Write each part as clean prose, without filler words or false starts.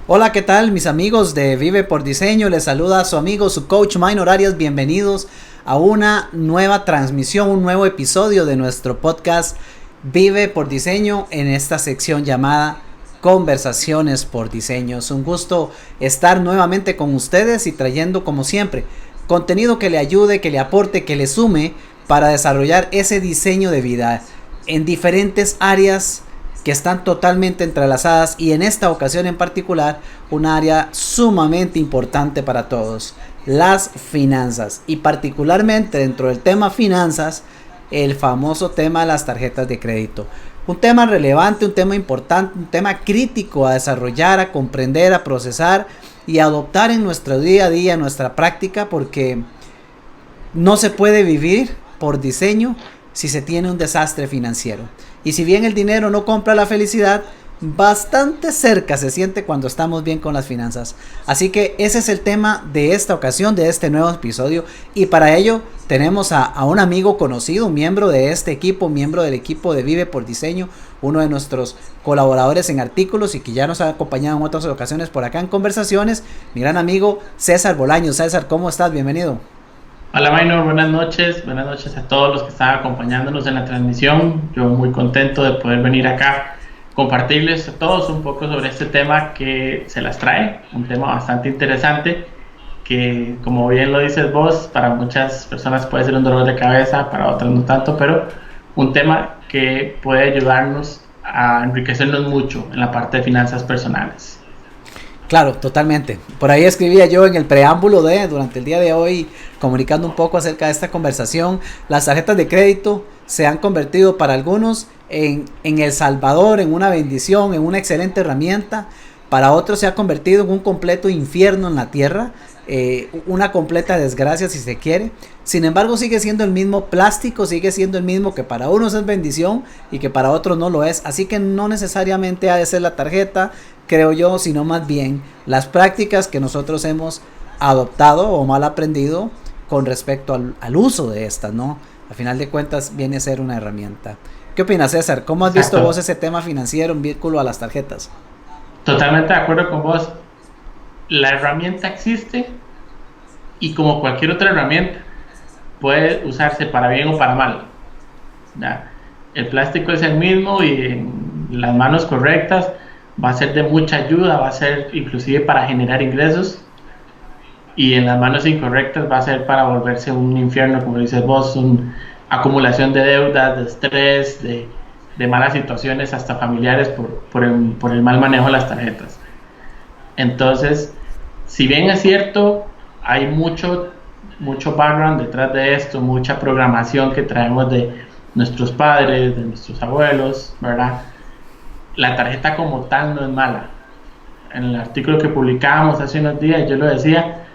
Hola, ¿qué tal mis amigos de Vive por Diseño? Les saluda su amigo, su coach Minor Arias. Bienvenidos a una nueva transmisión, un nuevo episodio de nuestro podcast Vive por Diseño en esta sección llamada Conversaciones por Diseño. Es un gusto estar nuevamente con ustedes y trayendo, como siempre, contenido que le ayude, que le aporte, que le sume para desarrollar ese diseño de vida en diferentes áreas que están totalmente entrelazadas, y en esta ocasión en particular un área sumamente importante para todos: las finanzas, y particularmente dentro del tema finanzas, el famoso tema de las tarjetas de crédito. Un tema relevante, un tema importante, un tema crítico a desarrollar, a comprender, a procesar y a adoptar en nuestro día a día, en nuestra práctica, porque no se puede vivir por diseño si se tiene un desastre financiero. Y si bien el dinero no compra la felicidad, bastante cerca se siente cuando estamos bien con las finanzas. Así que ese es el tema de esta ocasión, de este nuevo episodio. Y para ello tenemos a un amigo conocido, un miembro de este equipo, miembro del equipo de Vive por Diseño, uno de nuestros colaboradores en artículos y que ya nos ha acompañado en otras ocasiones por acá en conversaciones, mi gran amigo César Bolaños. César, ¿cómo estás? Bienvenido. Hola Minor, buenas noches a todos los que están acompañándonos en la transmisión. Yo muy contento de poder venir acá, compartirles a todos un poco sobre este tema que se las trae, un tema bastante interesante que, como bien lo dices vos, para muchas personas puede ser un dolor de cabeza, para otras no tanto, pero un tema que puede ayudarnos a enriquecernos mucho en la parte de finanzas personales. Claro, totalmente. Por ahí escribía yo en el preámbulo durante el día de hoy, comunicando un poco acerca de esta conversación. Las tarjetas de crédito se han convertido para algunos en El Salvador, en una bendición, en una excelente herramienta. Para otros se ha convertido en un completo infierno en la tierra, una completa desgracia si se quiere. Sin embargo, sigue siendo el mismo plástico, sigue siendo el mismo que para unos es bendición y que para otros no lo es. Así que no necesariamente ha de ser la tarjeta, creo yo, sino más bien las prácticas que nosotros hemos adoptado o mal aprendido con respecto al uso de estas, ¿no? Al final de cuentas viene a ser una herramienta. ¿Qué opinas, César? ¿Cómo has visto vos ese tema financiero en vínculo a las tarjetas? Totalmente de acuerdo con vos. La herramienta existe y, como cualquier otra herramienta, puede usarse para bien o para mal. ¿Ya? El plástico es el mismo y en las manos correctas va a ser de mucha ayuda, va a ser inclusive para generar ingresos, y en las manos incorrectas va a ser para volverse un infierno, como dices vos, una acumulación de deudas, de estrés, de malas situaciones hasta familiares por el mal manejo de las tarjetas. Entonces, si bien es cierto, hay mucho background detrás de esto, mucha programación que traemos de nuestros padres, de nuestros abuelos, ¿verdad? La tarjeta como tal no es mala. En el artículo que publicábamos hace unos días yo lo decía,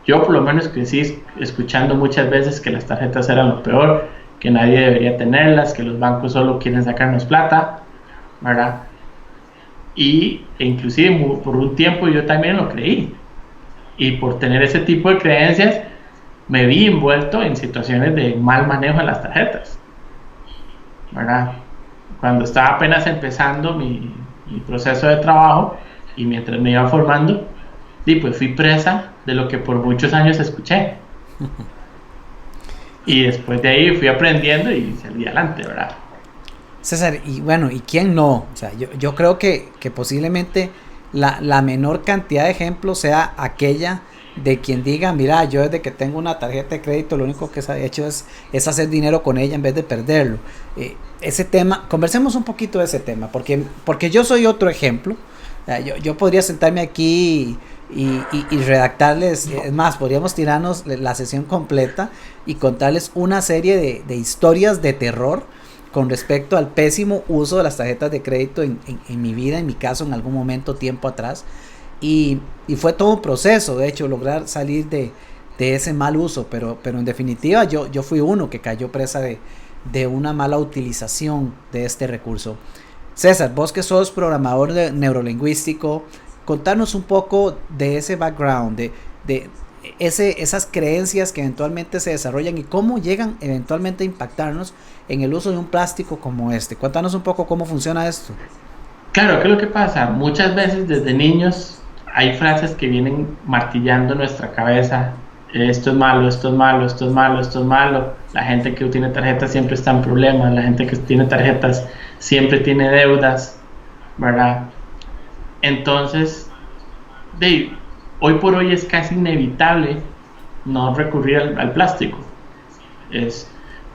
yo por lo menos crecí escuchando muchas veces que las tarjetas eran lo peor, que nadie debería tenerlas, que los bancos solo quieren sacarnos plata, ¿verdad? E inclusive por un tiempo yo también lo creí, y por tener ese tipo de creencias me vi envuelto en situaciones de mal manejo de las tarjetas, ¿verdad? Cuando estaba apenas empezando mi proceso de trabajo y mientras me iba formando, pues fui presa de lo que por muchos años escuché, y después de ahí fui aprendiendo y salí adelante, ¿verdad? César, y bueno, ¿y quién no? O sea, yo creo que posiblemente la menor cantidad de ejemplos sea aquella de quien diga: mira, yo desde que tengo una tarjeta de crédito lo único que he hecho es hacer dinero con ella en vez de perderlo. Ese tema, conversemos un poquito de ese tema, porque yo soy otro ejemplo. Yo podría sentarme aquí y redactarles, es más, podríamos tirarnos la sesión completa y contarles una serie de historias de terror con respecto al pésimo uso de las tarjetas de crédito en mi vida, en mi caso, en algún momento, tiempo atrás. Y fue todo un proceso, de hecho, lograr salir de ese mal uso, pero en definitiva yo fui uno que cayó presa de una mala utilización de este recurso. César, vos que sos programador neurolingüístico, contarnos un poco de ese background, de esas creencias que eventualmente se desarrollan y cómo llegan eventualmente a impactarnos en el uso de un plástico como este. Cuéntanos un poco cómo funciona esto. Claro, ¿qué es lo que pasa? Muchas veces desde niños hay frases que vienen martillando nuestra cabeza. Esto es malo, esto es malo, esto es malo, esto es malo. La gente que tiene tarjetas siempre está en problemas. La gente que tiene tarjetas siempre tiene deudas, ¿verdad? Entonces, hoy por hoy es casi inevitable no recurrir al plástico.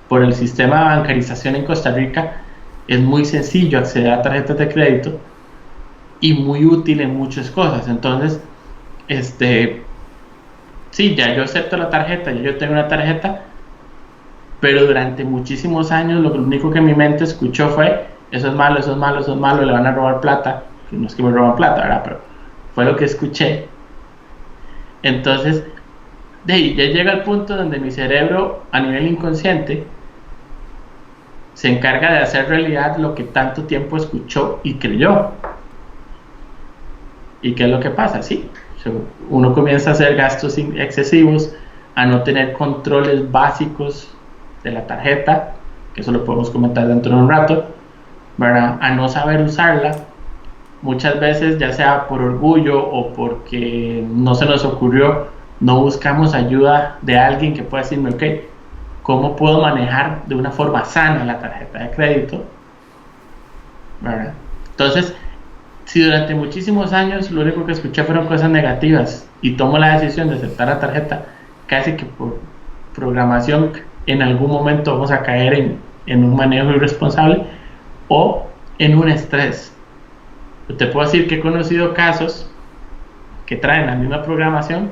Por el sistema de bancarización en Costa Rica, es muy sencillo acceder a tarjetas de crédito y muy útil en muchas cosas. Entonces, sí, ya yo acepto la tarjeta, ya yo tengo una tarjeta, pero durante muchísimos años lo único que mi mente escuchó fue: eso es malo, eso es malo, eso es malo, le van a robar plata. No es que me roban plata, ¿verdad? Pero fue lo que escuché. Entonces, ya llega el punto donde mi cerebro, a nivel inconsciente, se encarga de hacer realidad lo que tanto tiempo escuchó y creyó. ¿Y qué es lo que pasa? Sí, uno comienza a hacer gastos excesivos, a no tener controles básicos de la tarjeta, que eso lo podemos comentar dentro de un rato, ¿verdad? A no saber usarla, muchas veces, ya sea por orgullo o porque no se nos ocurrió, no buscamos ayuda de alguien que pueda decirme: ok, ¿cómo puedo manejar de una forma sana la tarjeta de crédito? ¿Verdad? Entonces, si durante muchísimos años lo único que escuché fueron cosas negativas y tomo la decisión de aceptar la tarjeta, casi que por programación, en algún momento vamos a caer en un manejo irresponsable o en un estrés. Yo te puedo decir que he conocido casos que traen la misma programación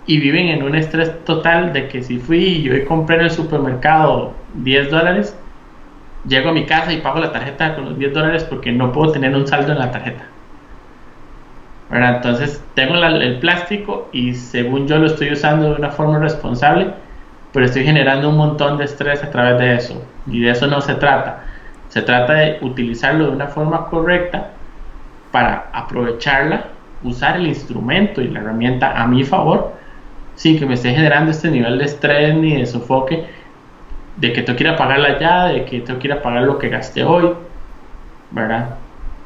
y viven en un estrés total de que si fui y yo compré en el supermercado $10, llego a mi casa y pago la tarjeta con los $10 porque no puedo tener un saldo en la tarjeta, ¿verdad? Entonces tengo el plástico y según yo lo estoy usando de una forma responsable, pero estoy generando un montón de estrés a través de eso, y de eso no se trata. Se trata de utilizarlo de una forma correcta para aprovecharla, usar el instrumento y la herramienta a mi favor, sin que me esté generando este nivel de estrés ni de sofoque, de que tengo que ir a pagarla ya, de que tengo que ir a pagar lo que gasté hoy, ¿verdad?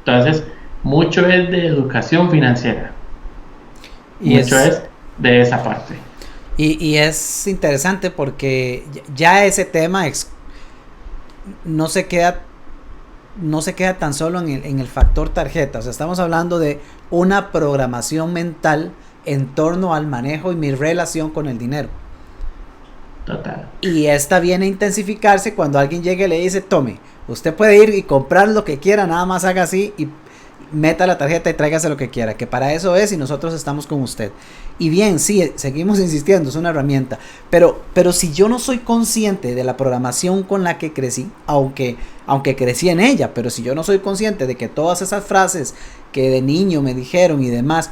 Entonces, mucho es de educación financiera, y mucho es de esa parte. Y es interesante porque ya ese tema no se queda tan solo en el factor tarjeta. O sea, estamos hablando de una programación mental en torno al manejo y mi relación con el dinero. Total. Y esta viene a intensificarse cuando alguien llegue y le dice: tome, usted puede ir y comprar lo que quiera, nada más haga así y meta la tarjeta y tráigase lo que quiera, que para eso es, y nosotros estamos con usted. Y bien, sí, seguimos insistiendo, es una herramienta, pero si yo no soy consciente de la programación con la que crecí, aunque crecí en ella, pero si yo no soy consciente de que todas esas frases que de niño me dijeron y demás,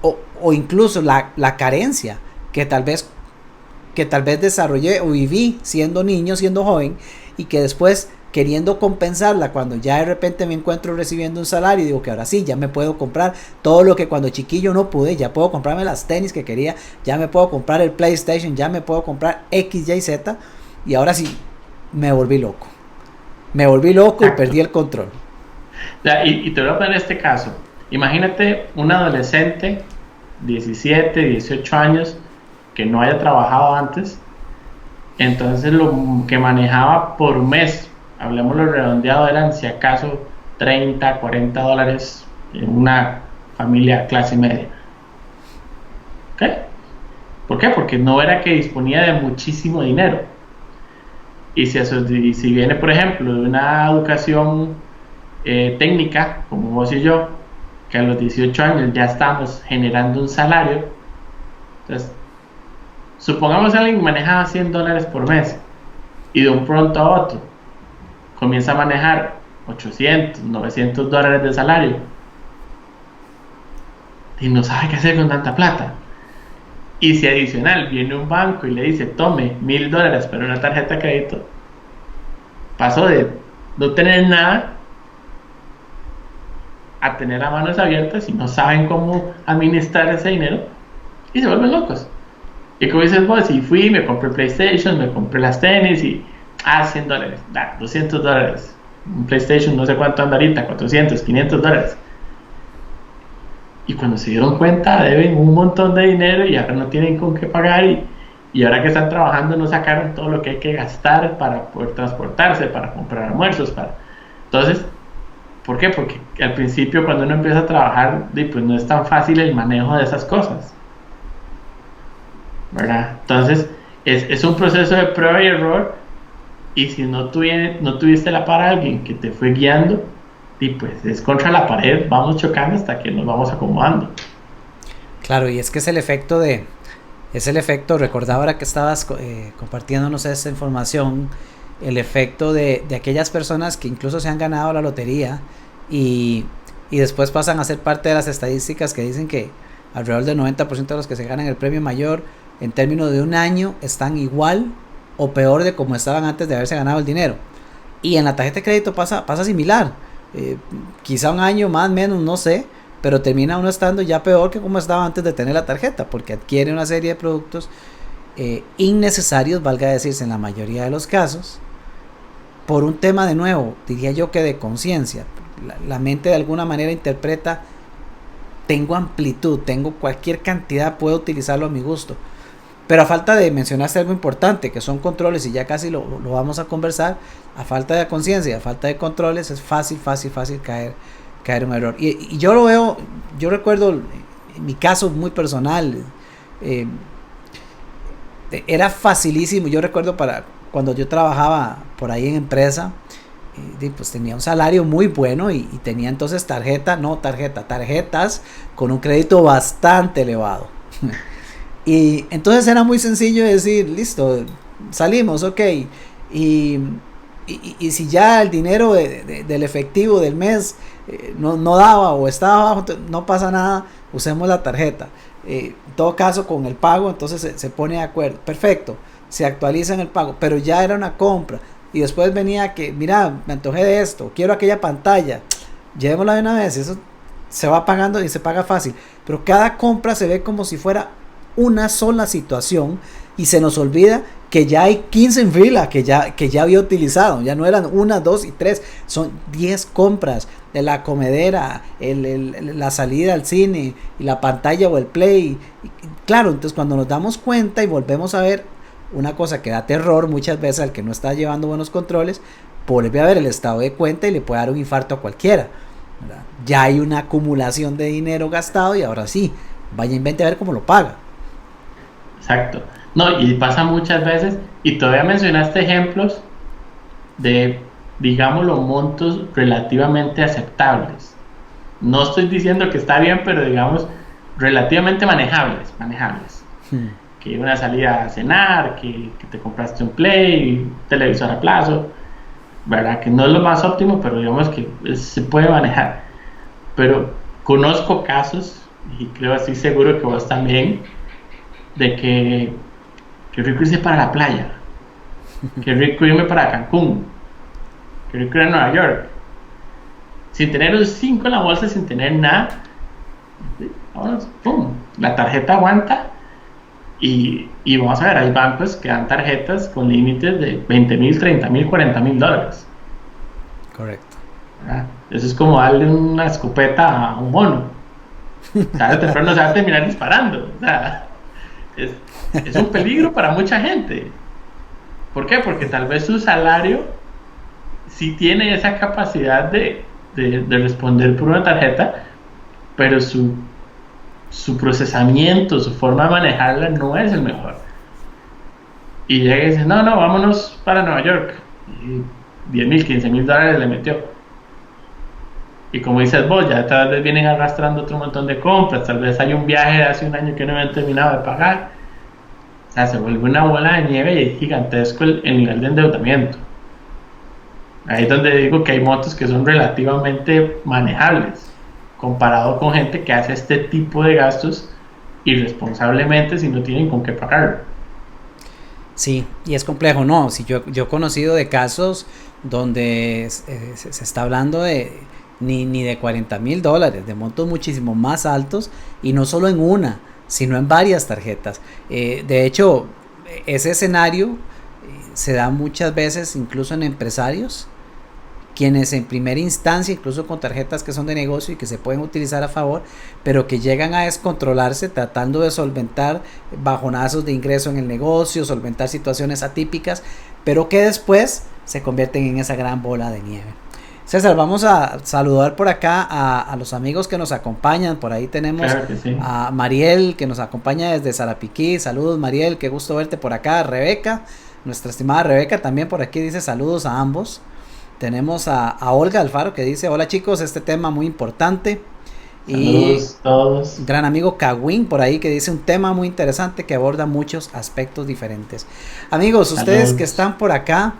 o incluso la carencia que tal vez desarrollé o viví siendo niño, siendo joven, y que después, queriendo compensarla, cuando ya de repente me encuentro recibiendo un salario, digo que ahora sí, ya me puedo comprar todo lo que cuando chiquillo no pude, ya puedo comprarme las tenis que quería, ya me puedo comprar el PlayStation, ya me puedo comprar X, Y, Z, y ahora sí, me volví loco y perdí el control. Y te voy a poner este caso. Imagínate un adolescente, 17, 18 años, que no haya trabajado antes, entonces lo que manejaba por mes, hablemoslo redondeado, eran si acaso $30, $40 en una familia clase media. ¿Ok? ¿Por qué? Porque no era que disponía de muchísimo dinero. Y si viene, por ejemplo, de una educación técnica, como vos y yo, que a los 18 años ya estamos generando un salario, entonces, supongamos que alguien manejaba $100 por mes y de un pronto a otro comienza a manejar $800, $900 de salario y no sabe qué hacer con tanta plata. Y si adicional viene un banco y le dice: tome $1,000 para una tarjeta de crédito, pasó de no tener nada a tener las manos abiertas y no saben cómo administrar ese dinero y se vuelven locos. Y como dices vos, si fui, me compré PlayStation, me compré las tenis y $100, $200, un PlayStation no sé cuánto anda ahorita, $400, $500. y cuando se dieron cuenta deben un montón de dinero y ahora no tienen con qué pagar y ahora que están trabajando no sacaron todo lo que hay que gastar para poder transportarse, para comprar almuerzos, para... Entonces, ¿por qué? Porque al principio cuando uno empieza a trabajar, pues no es tan fácil el manejo de esas cosas, ¿verdad? Entonces, es un proceso de prueba y error, y si no tuviste la par a alguien que te fue guiando, y pues es contra la pared, vamos chocando hasta que nos vamos acomodando. Claro, y es que es el efecto, recordaba ahora que estabas compartiéndonos esta información, el efecto de aquellas personas que incluso se han ganado la lotería y después pasan a ser parte de las estadísticas que dicen que alrededor del 90% de los que se ganan el premio mayor en términos de un año están igual o peor de como estaban antes de haberse ganado el dinero. Y en la tarjeta de crédito pasa similar, quizá un año más, menos, no sé, pero termina uno estando ya peor que como estaba antes de tener la tarjeta, porque adquiere una serie de productos innecesarios, valga decirse en la mayoría de los casos, por un tema, de nuevo, diría yo que de conciencia. La mente de alguna manera interpreta, tengo amplitud, tengo cualquier cantidad, puedo utilizarlo a mi gusto. Pero a falta de, mencionaste algo importante, que son controles, y ya casi lo vamos a conversar, a falta de conciencia, a falta de controles, es fácil caer en un error. Y yo lo veo, yo recuerdo en mi caso muy personal, era facilísimo. Yo recuerdo para cuando yo trabajaba por ahí en empresa, pues tenía un salario muy bueno y tenía entonces tarjetas con un crédito bastante elevado. Y entonces era muy sencillo decir, listo, salimos, ok, y si ya el dinero del efectivo del mes no daba o estaba abajo, no pasa nada, usemos la tarjeta. En todo caso, con el pago, entonces se pone de acuerdo, perfecto, se actualiza en el pago, pero ya era una compra. Y después venía que, mira, me antojé de esto, quiero aquella pantalla, llevémosla de una vez. Eso se va pagando y se paga fácil, pero cada compra se ve como si fuera una sola situación y se nos olvida que ya hay 15 en fila que ya había utilizado. Ya no eran 1, 2 y 3, son 10 compras de la comedera, la salida al cine y la pantalla o el play. Claro, entonces cuando nos damos cuenta y volvemos a ver una cosa que da terror muchas veces al que no está llevando buenos controles, vuelve a ver el estado de cuenta y le puede dar un infarto a cualquiera, ¿verdad? Ya hay una acumulación de dinero gastado y ahora sí, vaya, invente a ver cómo lo paga. Exacto. No, y pasa muchas veces, y todavía mencionaste ejemplos de, digamos, los montos relativamente aceptables. No estoy diciendo que está bien, pero digamos, relativamente manejables. Que una salida a cenar, que te compraste un play, un televisor a plazo, ¿verdad? Que no es lo más óptimo, pero digamos que se puede manejar. Pero conozco casos, y creo, estoy seguro que vos también, de que rico irse para la playa, que rico irme para Cancún, que rico ir a Nueva York, sin tener un 5 en la bolsa, sin tener nada. Vámonos, pum, la tarjeta aguanta. Y vamos a ver, hay bancos que dan tarjetas con límites de $20,000, $30,000, $40,000. Correcto. ¿Verdad? Eso es como darle una escopeta a un mono. Tarde o temprano se va a terminar disparando. O sea, es un peligro para mucha gente. ¿Por qué? Porque tal vez su salario sí tiene esa capacidad de responder por una tarjeta, pero su procesamiento, su forma de manejarla no es el mejor. Y llega y dice, no, vámonos para Nueva York. Y $10,000, $15,000 le metió. Y como dices vos, ya tal vez vienen arrastrando otro montón de compras, tal vez hay un viaje de hace un año que no habían terminado de pagar. O sea, se vuelve una bola de nieve y es gigantesco el nivel de endeudamiento. Ahí es donde digo que hay motos que son relativamente manejables, comparado con gente que hace este tipo de gastos irresponsablemente si no tienen con qué pagarlo. Sí, y es complejo, ¿no? Si yo he conocido de casos donde se está hablando de ni de $40,000, de montos muchísimo más altos, y no solo en una, sino en varias tarjetas. De hecho, ese escenario se da muchas veces incluso en empresarios quienes en primera instancia, incluso con tarjetas que son de negocio y que se pueden utilizar a favor, pero que llegan a descontrolarse tratando de solventar bajonazos de ingreso en el negocio, solventar situaciones atípicas, pero que después se convierten en esa gran bola de nieve. César, vamos a saludar por acá a los amigos que nos acompañan. Por ahí tenemos a Mariel, que nos acompaña desde Zarapiquí. Saludos, Mariel, qué gusto verte por acá. Rebeca, nuestra estimada Rebeca, también por aquí dice saludos a ambos. Tenemos a Olga Alfaro, que dice hola chicos, este tema muy importante. Saludos a todos. Gran amigo Kawin por ahí, que dice un tema muy interesante que aborda muchos aspectos diferentes. Amigos, ustedes que están por acá,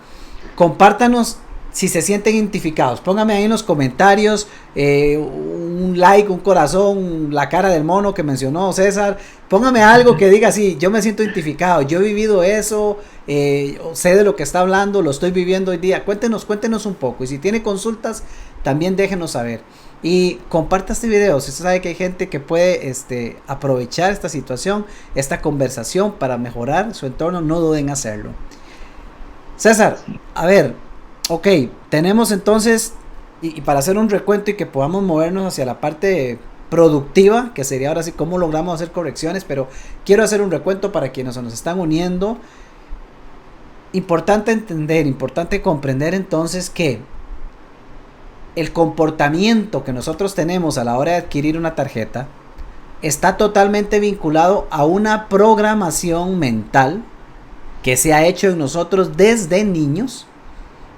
compártanos si se sienten identificados, pónganme ahí en los comentarios un like, un corazón, la cara del mono que mencionó César, póngame algo que diga sí, yo me siento identificado, yo he vivido eso, sé de lo que está hablando, lo estoy viviendo hoy día, cuéntenos un poco, y si tiene consultas también déjenos saber, y comparta este video, si usted sabe que hay gente que puede aprovechar esta situación, esta conversación para mejorar su entorno, no duden en hacerlo. César, a ver, ok, tenemos entonces, y para hacer un recuento y que podamos movernos hacia la parte productiva, que sería ahora sí cómo logramos hacer correcciones, pero quiero hacer un recuento para quienes nos están uniendo. Importante entender, importante comprender entonces que el comportamiento que nosotros tenemos a la hora de adquirir una tarjeta está totalmente vinculado a una programación mental que se ha hecho en nosotros desde niños,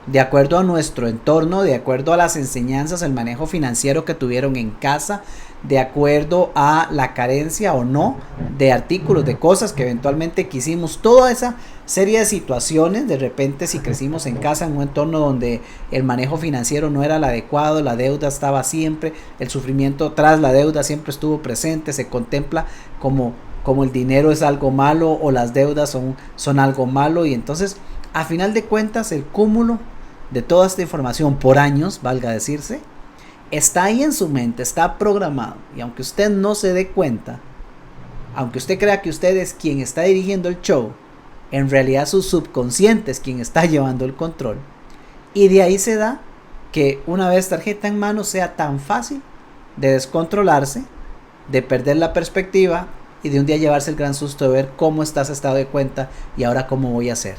de acuerdo a nuestro entorno, de acuerdo a las enseñanzas, el manejo financiero que tuvieron en casa, de acuerdo a la carencia o no de artículos, de cosas que eventualmente quisimos, toda esa serie de situaciones. De repente, si crecimos en casa en un entorno donde el manejo financiero no era el adecuado, la deuda estaba siempre, el sufrimiento tras la deuda siempre estuvo presente, se contempla como el dinero es algo malo o las deudas son algo malo, y entonces a final de cuentas el cúmulo de toda esta información por años, valga decirse, está ahí en su mente, está programado, y aunque usted no se dé cuenta, aunque usted crea que usted es quien está dirigiendo el show, en realidad su subconsciente es quien está llevando el control, y de ahí se da que una vez tarjeta en mano sea tan fácil de descontrolarse, de perder la perspectiva y de un día llevarse el gran susto de ver cómo estás estado de cuenta y ahora cómo voy a hacer.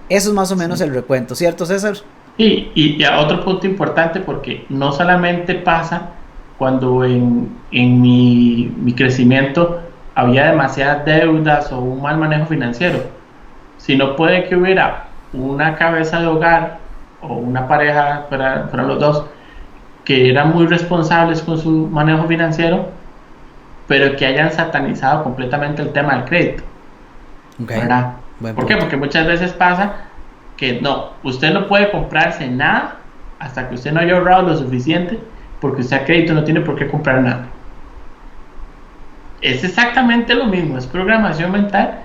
Eso es más o menos el recuento, ¿cierto, César? Sí, y otro punto importante, porque no solamente pasa cuando en mi crecimiento había demasiadas deudas o un mal manejo financiero, sino puede que hubiera una cabeza de hogar o una pareja, para los dos, que eran muy responsables con su manejo financiero, pero que hayan satanizado completamente el tema del crédito. Okay. ¿Verdad? ¿Por qué? Porque muchas veces pasa que no, usted no puede comprarse nada hasta que usted no haya ahorrado lo suficiente, porque usted a crédito no tiene por qué comprar nada. Es exactamente lo mismo, es programación mental.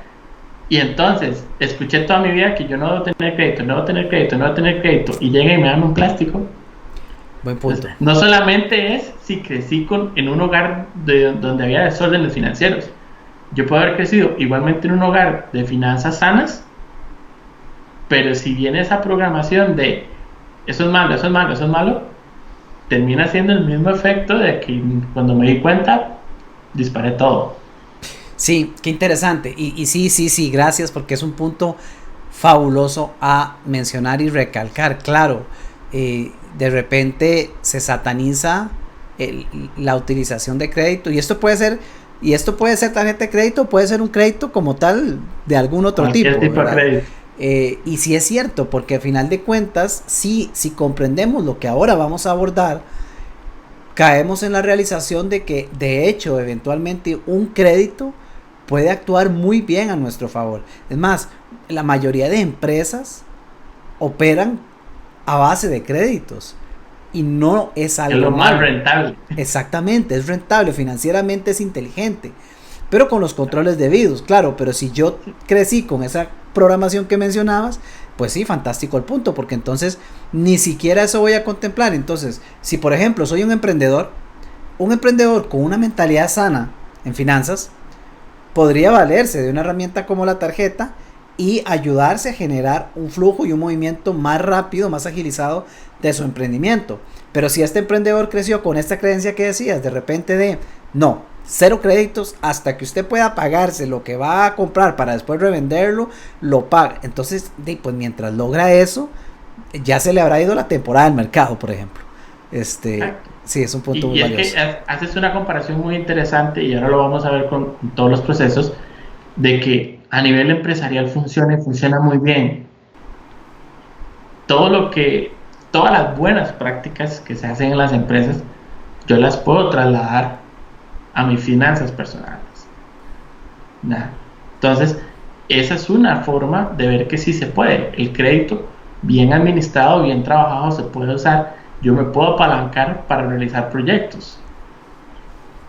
Y entonces, escuché toda mi vida que yo no debo tener crédito, no debo tener crédito, no debo tener crédito, y llega y me dan un plástico. Buen punto. Entonces, no solamente es si crecí en un hogar donde había desórdenes financieros, yo puedo haber crecido igualmente en un hogar de finanzas sanas, pero si viene esa programación de eso es malo, eso es malo, eso es malo, termina siendo el mismo efecto de que cuando me di cuenta disparé todo. Sí, qué interesante. Y sí, gracias, porque es un punto fabuloso a mencionar y recalcar. Claro, de repente se sataniza la utilización de crédito, y esto puede ser tarjeta de crédito, puede ser un crédito como tal de algún otro tipo de crédito. Y sí es cierto, porque al final de cuentas, si comprendemos lo que ahora vamos a abordar, caemos en la realización de que de hecho eventualmente un crédito puede actuar muy bien a nuestro favor. Es más, la mayoría de empresas operan a base de créditos y no es algo es lo más rentable. Exactamente, es rentable, financieramente es inteligente, pero con los controles debidos, claro. Pero si yo crecí con esa programación que mencionabas, pues sí, fantástico el punto, porque entonces ni siquiera eso voy a contemplar. Entonces, si por ejemplo soy un emprendedor con una mentalidad sana en finanzas, podría valerse de una herramienta como la tarjeta y ayudarse a generar un flujo y un movimiento más rápido, más agilizado de su emprendimiento. Pero si este emprendedor creció con esta creencia que decías, de repente de, no, 0 créditos hasta que usted pueda pagarse lo que va a comprar para después revenderlo, lo paga. Entonces, pues mientras logra eso, ya se le habrá ido la temporada del mercado, por ejemplo. Sí, es un punto muy valioso. Es que haces una comparación muy interesante y ahora lo vamos a ver con todos los procesos, de que a nivel empresarial funciona muy bien. Todas las buenas prácticas que se hacen en las empresas, yo las puedo trasladar a mis finanzas personales. Entonces, esa es una forma de ver que sí se puede. El crédito, bien administrado, bien trabajado, se puede usar. Yo me puedo apalancar para realizar proyectos.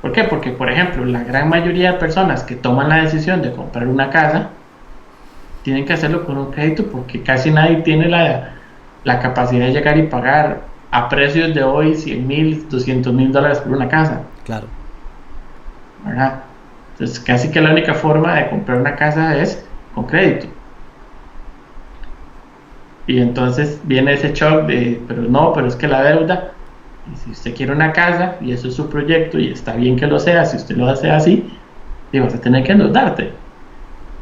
¿Por qué? Porque, por ejemplo, la gran mayoría de personas que toman la decisión de comprar una casa tienen que hacerlo con un crédito, porque casi nadie tiene la capacidad de llegar y pagar a precios de hoy $100,000, $200,000 por una casa. Claro. ¿Verdad? Entonces, casi que la única forma de comprar una casa es con crédito. Y entonces viene ese shock de, pero es que la deuda, y si usted quiere una casa y eso es su proyecto y está bien que lo sea, si usted lo hace así, y vas a tener que endeudarte.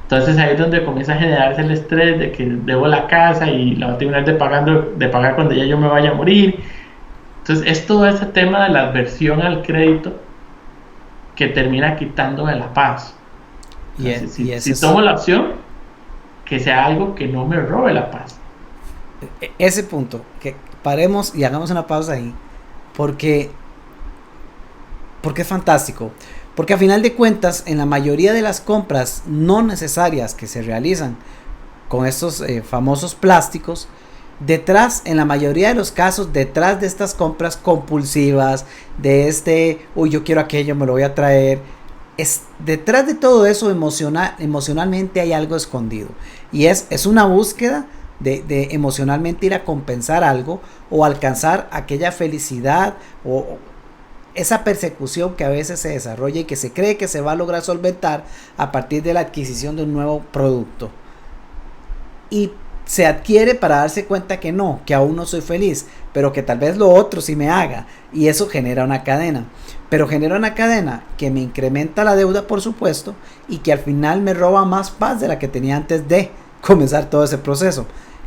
Entonces ahí es donde comienza a generarse el estrés de que debo la casa y la voy a terminar de pagar cuando ya yo me vaya a morir. Entonces es todo ese tema de la adversión al crédito que termina quitándome la paz. Entonces, si tomo la opción, que sea algo que no me robe la paz. Ese punto, que paremos y hagamos una pausa ahí, porque es fantástico. Porque a final de cuentas, en la mayoría de las compras no necesarias que se realizan con estos famosos plásticos, en la mayoría de los casos, detrás de estas compras compulsivas, yo quiero aquello, me lo voy a traer, detrás de todo eso emocionalmente hay algo escondido. Y es una búsqueda de emocionalmente ir a compensar algo o alcanzar aquella felicidad o esa persecución que a veces se desarrolla y que se cree que se va a lograr solventar a partir de la adquisición de un nuevo producto. Y se adquiere para darse cuenta que no, que aún no soy feliz, pero que tal vez lo otro sí me haga. Y eso genera una cadena. Pero genera una cadena que me incrementa la deuda, por supuesto, y que al final me roba más paz de la que tenía antes de comenzar todo ese proceso.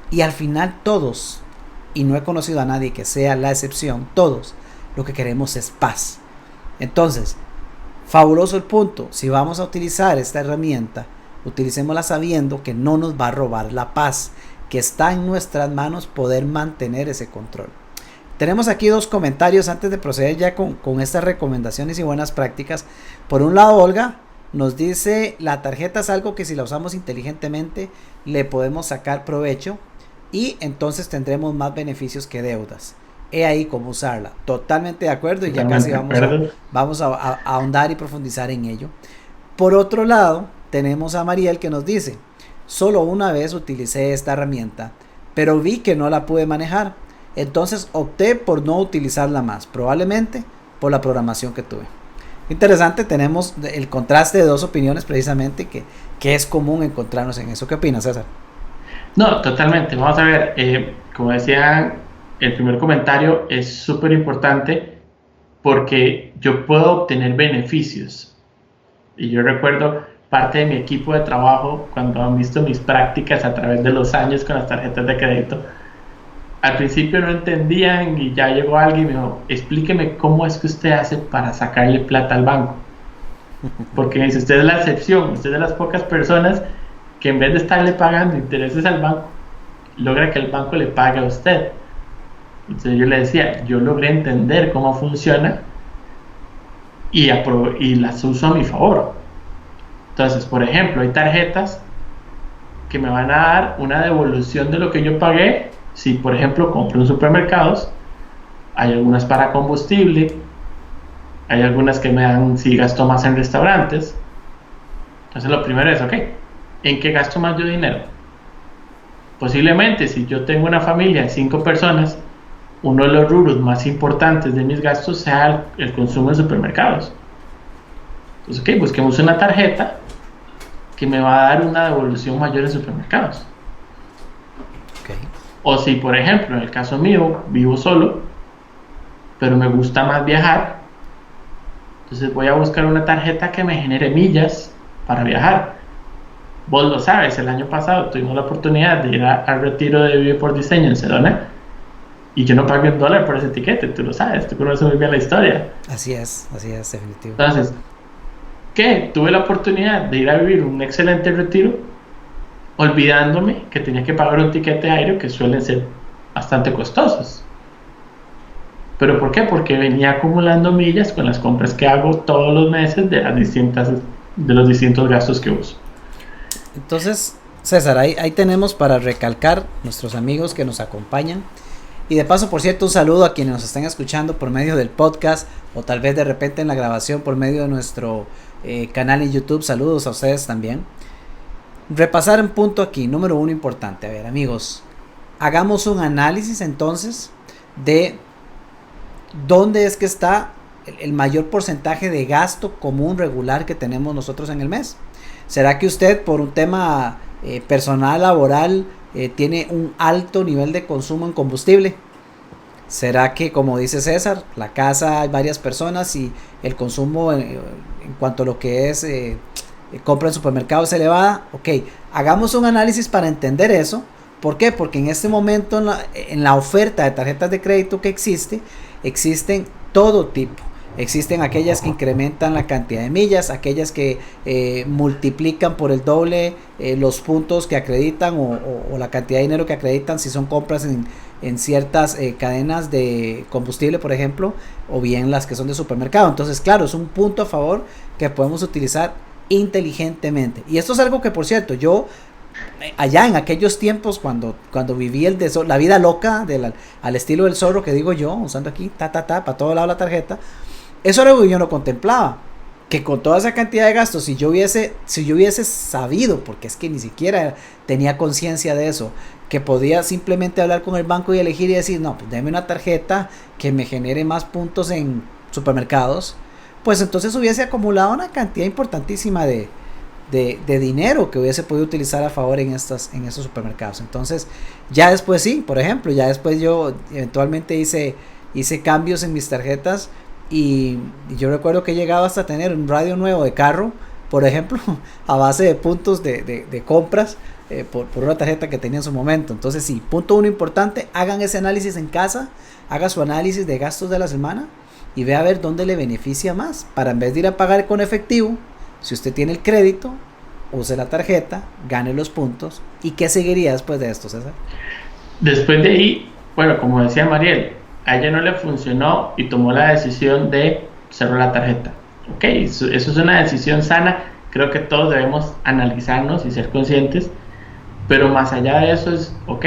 Y al final todos, y no he conocido a nadie que sea la excepción, todos lo que queremos es paz. Entonces, fabuloso el punto. Si vamos a utilizar esta herramienta, utilicémosla sabiendo que no nos va a robar la paz, que está en nuestras manos poder mantener ese control. Tenemos aquí 2 comentarios antes de proceder ya con estas recomendaciones y buenas prácticas. Por un lado, Olga nos dice: la tarjeta es algo que si la usamos inteligentemente le podemos sacar provecho y entonces tendremos más beneficios que deudas. He ahí cómo usarla. Totalmente de acuerdo, y ya casi vamos a ahondar y profundizar en ello. Por otro lado, tenemos a Mariel que nos dice: solo una vez utilicé esta herramienta, pero vi que no la pude manejar, entonces opté por no utilizarla más, probablemente por la programación que tuve. Interesante, tenemos el contraste de 2 opiniones precisamente que es común encontrarnos en eso. ¿Qué opinas, César? No, totalmente. Vamos a ver, como decía, el primer comentario es súper importante porque yo puedo obtener beneficios. Y yo recuerdo parte de mi equipo de trabajo, cuando han visto mis prácticas a través de los años con las tarjetas de crédito, al principio no entendían y ya llegó alguien y me dijo: explíqueme cómo es que usted hace para sacarle plata al banco. Porque dice, usted es la excepción, usted es de las pocas personas que en vez de estarle pagando intereses al banco, logra que el banco le pague a usted. Entonces yo le decía, yo logré entender cómo funciona y las uso a mi favor. Entonces, por ejemplo, hay tarjetas que me van a dar una devolución de lo que yo pagué. Si, por ejemplo, compro en supermercados, hay algunas para combustible, hay algunas que me dan si gasto más en restaurantes. Entonces lo primero es, ok, ¿en qué gasto más yo dinero? Posiblemente si yo tengo una familia de 5 personas, uno de los rubros más importantes de mis gastos sea el consumo en supermercados. Entonces, ok, busquemos una tarjeta que me va a dar una devolución mayor en supermercados. Okay. O si, por ejemplo, en el caso mío, vivo solo, pero me gusta más viajar, entonces voy a buscar una tarjeta que me genere millas para viajar. Vos lo sabes, el año pasado tuvimos la oportunidad de ir al retiro de Vive por Diseño en Sedona y yo no pagué $1 por ese tiquete, tú lo sabes, tú conoces muy bien la historia. Así es, definitivo. Entonces, ¿qué? Tuve la oportunidad de ir a vivir un excelente retiro, olvidándome que tenía que pagar un tiquete aéreo que suelen ser bastante costosos. ¿Pero por qué? Porque venía acumulando millas con las compras que hago todos los meses de los distintos gastos que uso. Entonces, César, ahí tenemos para recalcar nuestros amigos que nos acompañan. Y de paso, por cierto, un saludo a quienes nos están escuchando por medio del podcast o tal vez de repente en la grabación por medio de nuestro canal en YouTube. Saludos a ustedes también. Repasar un punto aquí, número 1 importante. A ver, amigos, hagamos un análisis entonces de dónde es que está el mayor porcentaje de gasto común regular que tenemos nosotros en el mes. ¿Será que usted por un tema personal, laboral, tiene un alto nivel de consumo en combustible? ¿Será que, como dice César, la casa hay varias personas y el consumo en cuanto a lo que es compra en supermercados es elevada? Ok, hagamos un análisis para entender eso. ¿Por qué? Porque en este momento en la oferta de tarjetas de crédito que existen todo tipo. Existen aquellas que incrementan la cantidad de millas, aquellas que multiplican por el doble los puntos que acreditan o la cantidad de dinero que acreditan si son compras en ciertas cadenas de combustible, por ejemplo, o bien las que son de supermercado. Entonces, claro, es un punto a favor que podemos utilizar inteligentemente. Y esto es algo que, por cierto, yo allá en aquellos tiempos cuando viví la vida loca al estilo del zorro que digo yo, usando aquí para todo lado la tarjeta, eso era algo que yo no contemplaba, que con toda esa cantidad de gastos, si yo hubiese sabido, porque es que ni siquiera tenía conciencia de eso, que podía simplemente hablar con el banco y elegir y decir, no, pues déme una tarjeta que me genere más puntos en supermercados, pues entonces hubiese acumulado una cantidad importantísima de dinero que hubiese podido utilizar a favor en esos supermercados. Entonces, ya después sí, por ejemplo, ya después yo eventualmente hice cambios en mis tarjetas y yo recuerdo que he llegado hasta tener un radio nuevo de carro, por ejemplo, a base de puntos de compras por una tarjeta que tenía en su momento. Entonces sí, punto 1 importante, hagan ese análisis en casa, haga su análisis de gastos de la semana y vea a ver dónde le beneficia más, para en vez de ir a pagar con efectivo, si usted tiene el crédito, use la tarjeta, gane los puntos. ¿Y qué seguiría después de esto, César? Después de ahí, bueno, como decía Mariel, a ella no le funcionó y tomó la decisión de cerrar la tarjeta. Ok, eso es una decisión sana. Creo que todos debemos analizarnos y ser conscientes. Pero más allá de eso es, ok,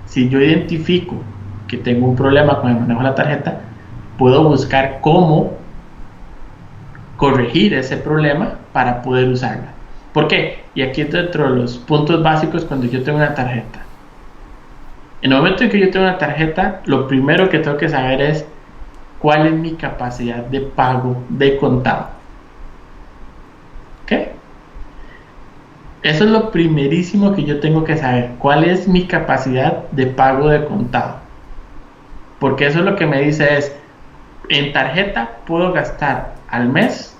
si yo identifico que tengo un problema con el manejo de la tarjeta, puedo buscar cómo corregir ese problema para poder usarla. ¿Por qué? Y aquí es dentro de los puntos básicos cuando yo tengo una tarjeta. En el momento en que yo tengo una tarjeta, lo primero que tengo que saber es cuál es mi capacidad de pago de contado. ¿Ok? Eso es lo primerísimo que yo tengo que saber. ¿Cuál es mi capacidad de pago de contado? Porque eso es lo que me dice es, en tarjeta puedo gastar al mes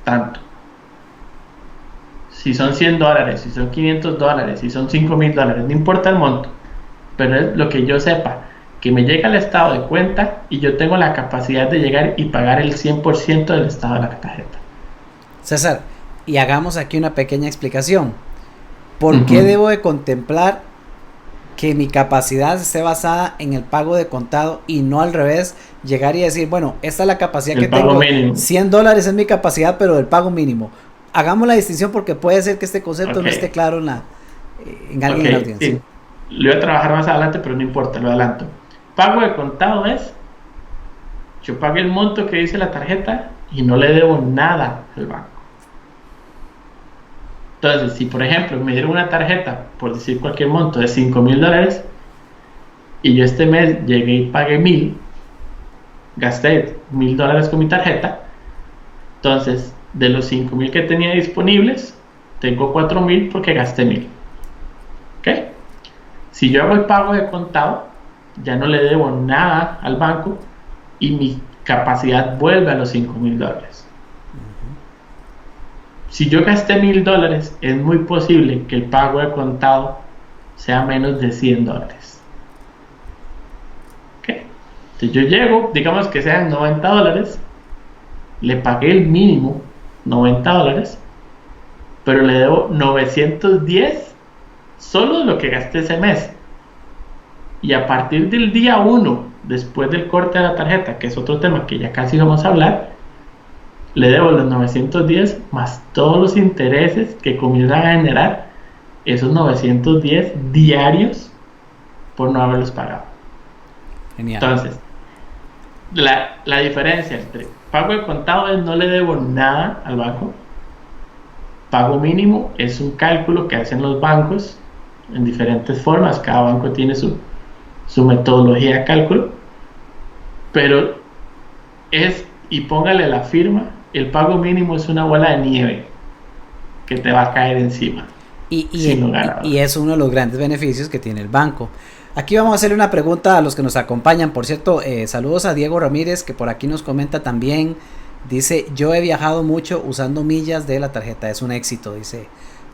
tanto. Si son $100, si son $500, si son $5,000, no importa el monto, pero es lo que yo sepa, que me llega al estado de cuenta y yo tengo la capacidad de llegar y pagar el 100% del estado de la tarjeta. César, y hagamos aquí una pequeña explicación. ¿Por qué debo de contemplar que mi capacidad esté basada en el pago de contado y no al revés, llegar y decir, bueno, esta es la capacidad que tengo, mínimo. $100 es mi capacidad, pero del pago mínimo? Hagamos la distinción porque puede ser que este concepto no esté claro en alguien en la audiencia. Sí. Lo voy a trabajar más adelante, pero no importa, lo adelanto. Pago de contado es, yo pago el monto que dice la tarjeta y no le debo nada al banco. Entonces, si por ejemplo me dieron una tarjeta, por decir cualquier monto, de $5,000 y yo este mes llegué y pagué 1,000, gasté $1,000 con mi tarjeta, entonces de los 5,000 que tenía disponibles, tengo 4,000 porque gasté 1,000. ¿Ok? Si yo hago el pago de contado, ya no le debo nada al banco y mi capacidad vuelve a los $5,000. Si yo gasté $1,000, es muy posible que el pago de contado sea menos de $100. ¿Okay? Entonces yo llego, digamos que sean $90, le pagué el mínimo, $90, pero le debo 910 solo de lo que gasté ese mes. Y a partir del día 1, después del corte de la tarjeta, que es otro tema que ya casi vamos a hablar, le debo los 910 más todos los intereses que comienzan a generar esos 910 diarios por no haberlos pagado. Genial. Entonces, la diferencia entre pago de contado es no le debo nada al banco. Pago mínimo es un cálculo que hacen los bancos en diferentes formas. Cada banco tiene su metodología de cálculo, pero y póngale la firma, el pago mínimo es una bola de nieve que te va a caer encima. Y es uno de los grandes beneficios que tiene el banco. Aquí vamos a hacerle una pregunta a los que nos acompañan. Por cierto, saludos a Diego Ramírez, que por aquí nos comenta también. Dice, yo he viajado mucho usando millas de la tarjeta, es un éxito, dice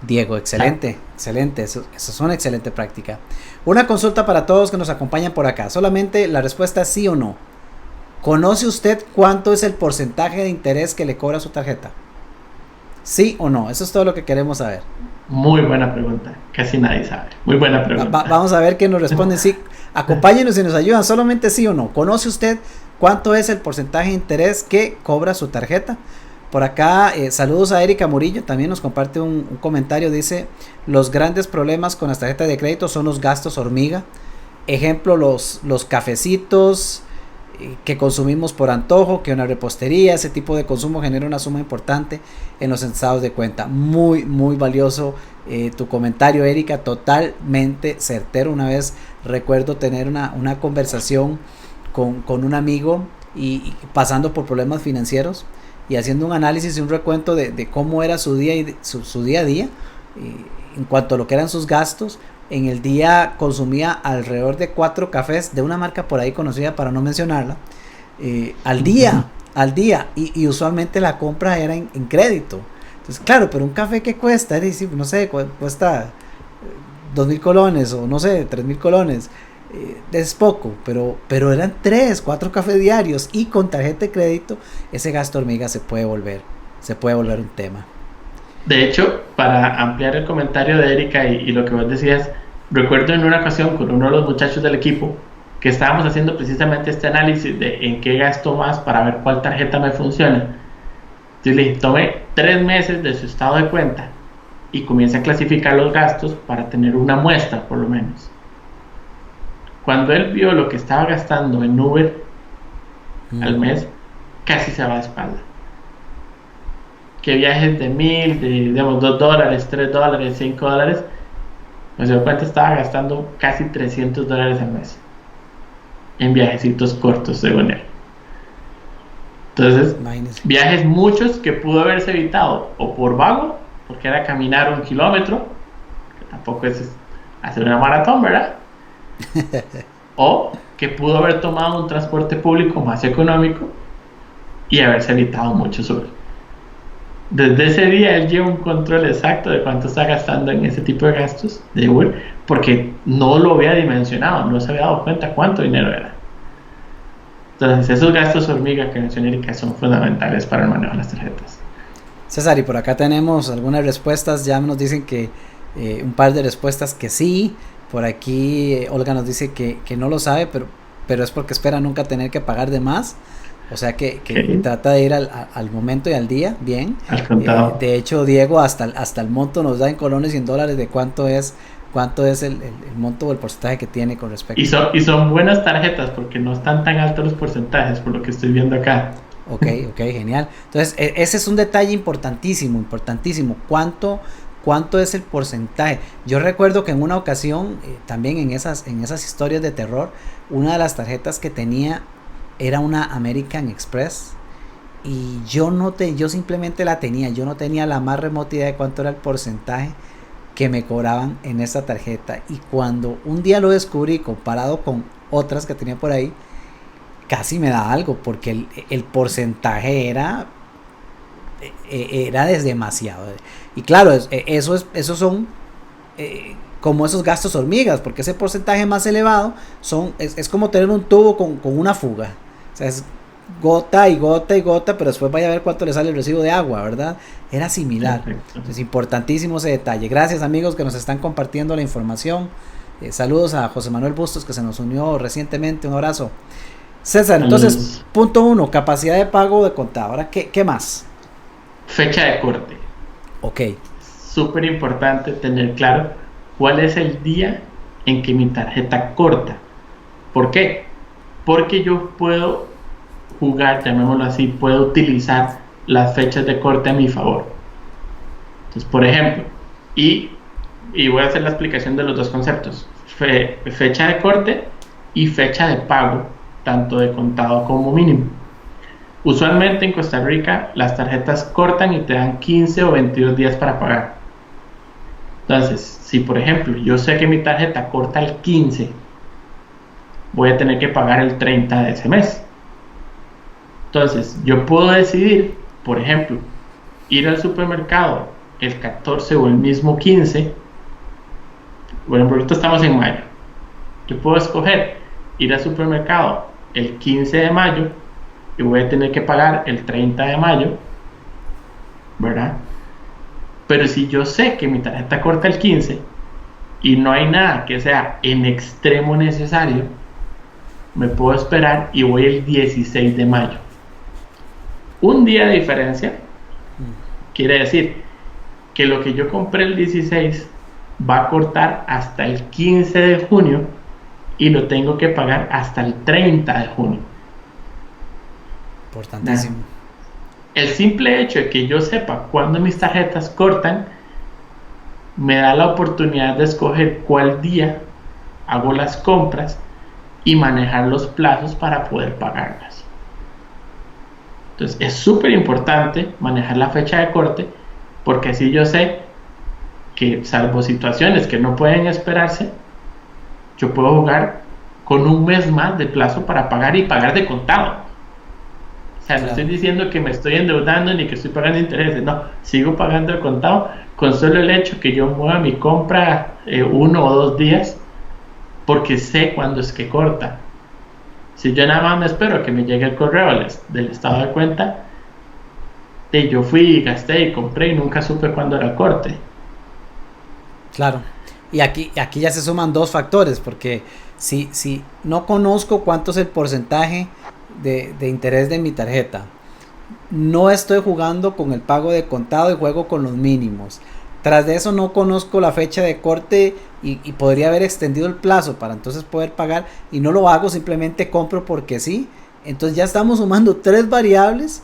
Diego. Excelente, excelente, eso es una excelente práctica. Una consulta para todos que nos acompañan por acá. Solamente la respuesta es sí o no. ¿Conoce usted cuánto es el porcentaje de interés que le cobra su tarjeta? ¿Sí o no? Eso es todo lo que queremos saber. Muy buena pregunta, casi nadie sabe. Muy buena pregunta. Vamos a ver qué nos responde. Sí, acompáñenos y nos ayudan. Solamente sí o no. ¿Conoce usted cuánto es el porcentaje de interés que cobra su tarjeta? Por acá, saludos a Erika Murillo, también nos comparte un comentario. Dice, los grandes problemas con las tarjetas de crédito son los gastos hormiga. Ejemplo, los cafecitos que consumimos por antojo, que una repostería, ese tipo de consumo genera una suma importante en los estados de cuenta. Muy, muy valioso tu comentario, Erika, totalmente certero. Una vez recuerdo tener una conversación con un amigo y pasando por problemas financieros y haciendo un análisis y un recuento de cómo era su día a día en cuanto a lo que eran sus gastos. En el día consumía alrededor de 4 cafés de una marca por ahí conocida para no mencionarla, al día, y usualmente la compra era en crédito. Entonces claro, pero un café que cuesta, es decir, no sé, cuesta 2,000 colones o no sé, 3,000 colones, es poco, pero eran 3-4 cafés diarios y con tarjeta de crédito ese gasto hormiga se puede volver un tema. De hecho, para ampliar el comentario de Erika y lo que vos decías, recuerdo en una ocasión con uno de los muchachos del equipo que estábamos haciendo precisamente este análisis de en qué gasto más para ver cuál tarjeta me funciona. Yo le dije, tome 3 meses de su estado de cuenta y comience a clasificar los gastos para tener una muestra por lo menos. Cuando él vio lo que estaba gastando en Uber al mes, casi se va de espalda. Que viajes de $1,000, de digamos $2, $3, $5, me dio cuenta estaba gastando casi $300 al mes en viajecitos cortos, según él. Entonces, imagínese. Viajes muchos que pudo haberse evitado o por vago, porque era caminar 1 kilómetro, que tampoco es hacer una maratón, ¿verdad? O que pudo haber tomado un transporte público más económico y haberse evitado mucho Uber. Desde ese día él lleva un control exacto de cuánto está gastando en ese tipo de gastos de Uber, porque no lo había dimensionado, no se había dado cuenta cuánto dinero era. Entonces esos gastos hormiga que mencioné, Erika, son fundamentales para el manejo de las tarjetas. César, y por acá tenemos algunas respuestas, ya nos dicen que un par de respuestas que sí. Por aquí Olga nos dice que no lo sabe, pero es porque espera nunca tener que pagar de más. O sea que trata de ir al momento y al día, bien. Al contado. De hecho, Diego hasta el monto nos da en colones y en dólares de cuánto es el monto o el porcentaje que tiene con respecto. Y son buenas tarjetas porque no están tan altos los porcentajes por lo que estoy viendo acá. Ok, genial. Entonces, ese es un detalle importantísimo. ¿Cuánto es el porcentaje? Yo recuerdo que en una ocasión, también en esas historias de terror, una de las tarjetas que tenía era una American Express y yo simplemente la tenía, yo no tenía la más remota idea de cuánto era el porcentaje que me cobraban en esta tarjeta. Y cuando un día lo descubrí comparado con otras que tenía por ahí, casi me da algo, porque el porcentaje era demasiado. Y claro, esos son como esos gastos hormigas, porque ese porcentaje más elevado es como tener un tubo con una fuga. O sea, es gota y gota y gota, pero después vaya a ver cuánto le sale el recibo de agua, ¿verdad? Era similar. Es importantísimo ese detalle. Gracias, amigos, que nos están compartiendo la información. Saludos a José Manuel Bustos, que se nos unió recientemente. Un abrazo. César, entonces, punto 1, capacidad de pago de contado. Ahora, ¿qué más? Fecha de corte. Ok. Súper importante tener claro cuál es el día en que mi tarjeta corta. ¿Por qué? Porque yo puedo jugar, llamémoslo así, puedo utilizar las fechas de corte a mi favor. Entonces, por ejemplo, y voy a hacer la explicación de los dos conceptos, fecha de corte y fecha de pago, tanto de contado como mínimo. Usualmente en Costa Rica las tarjetas cortan y te dan 15 o 22 días para pagar. Entonces, si por ejemplo yo sé que mi tarjeta corta el 15, voy a tener que pagar el 30 de ese mes. Entonces, yo puedo decidir, por ejemplo, ir al supermercado el 14 o el mismo 15. Bueno, ahorita estamos en mayo. Yo puedo escoger ir al supermercado el 15 de mayo y voy a tener que pagar el 30 de mayo, ¿verdad? Pero si yo sé que mi tarjeta corta el 15 y no hay nada que sea en extremo necesario, me puedo esperar y voy el 16 de mayo. Un día de diferencia quiere decir que lo que yo compré el 16 va a cortar hasta el 15 de junio y lo tengo que pagar hasta el 30 de junio. Importantísimo. El simple hecho de que yo sepa cuándo mis tarjetas cortan me da la oportunidad de escoger cuál día hago las compras y manejar los plazos para poder pagarlas. Entonces es súper importante manejar la fecha de corte, porque así yo sé que, salvo situaciones que no pueden esperarse, yo puedo jugar con un mes más de plazo para pagar y pagar de contado. O sea, no estoy diciendo que me estoy endeudando ni que estoy pagando intereses, no, sigo pagando de contado con solo el hecho que yo mueva mi compra 1 o 2 días, porque sé cuándo es que corta. Si yo nada más me espero a que me llegue el correo del estado de cuenta, yo fui, gasté y compré y nunca supe cuándo era el corte. Claro, y aquí ya se suman dos factores, porque si no conozco cuánto es el porcentaje de interés de mi tarjeta, no estoy jugando con el pago de contado y juego con los mínimos. Tras de eso no conozco la fecha de corte y podría haber extendido el plazo para entonces poder pagar, y no lo hago, simplemente compro porque sí. Entonces ya estamos sumando 3 variables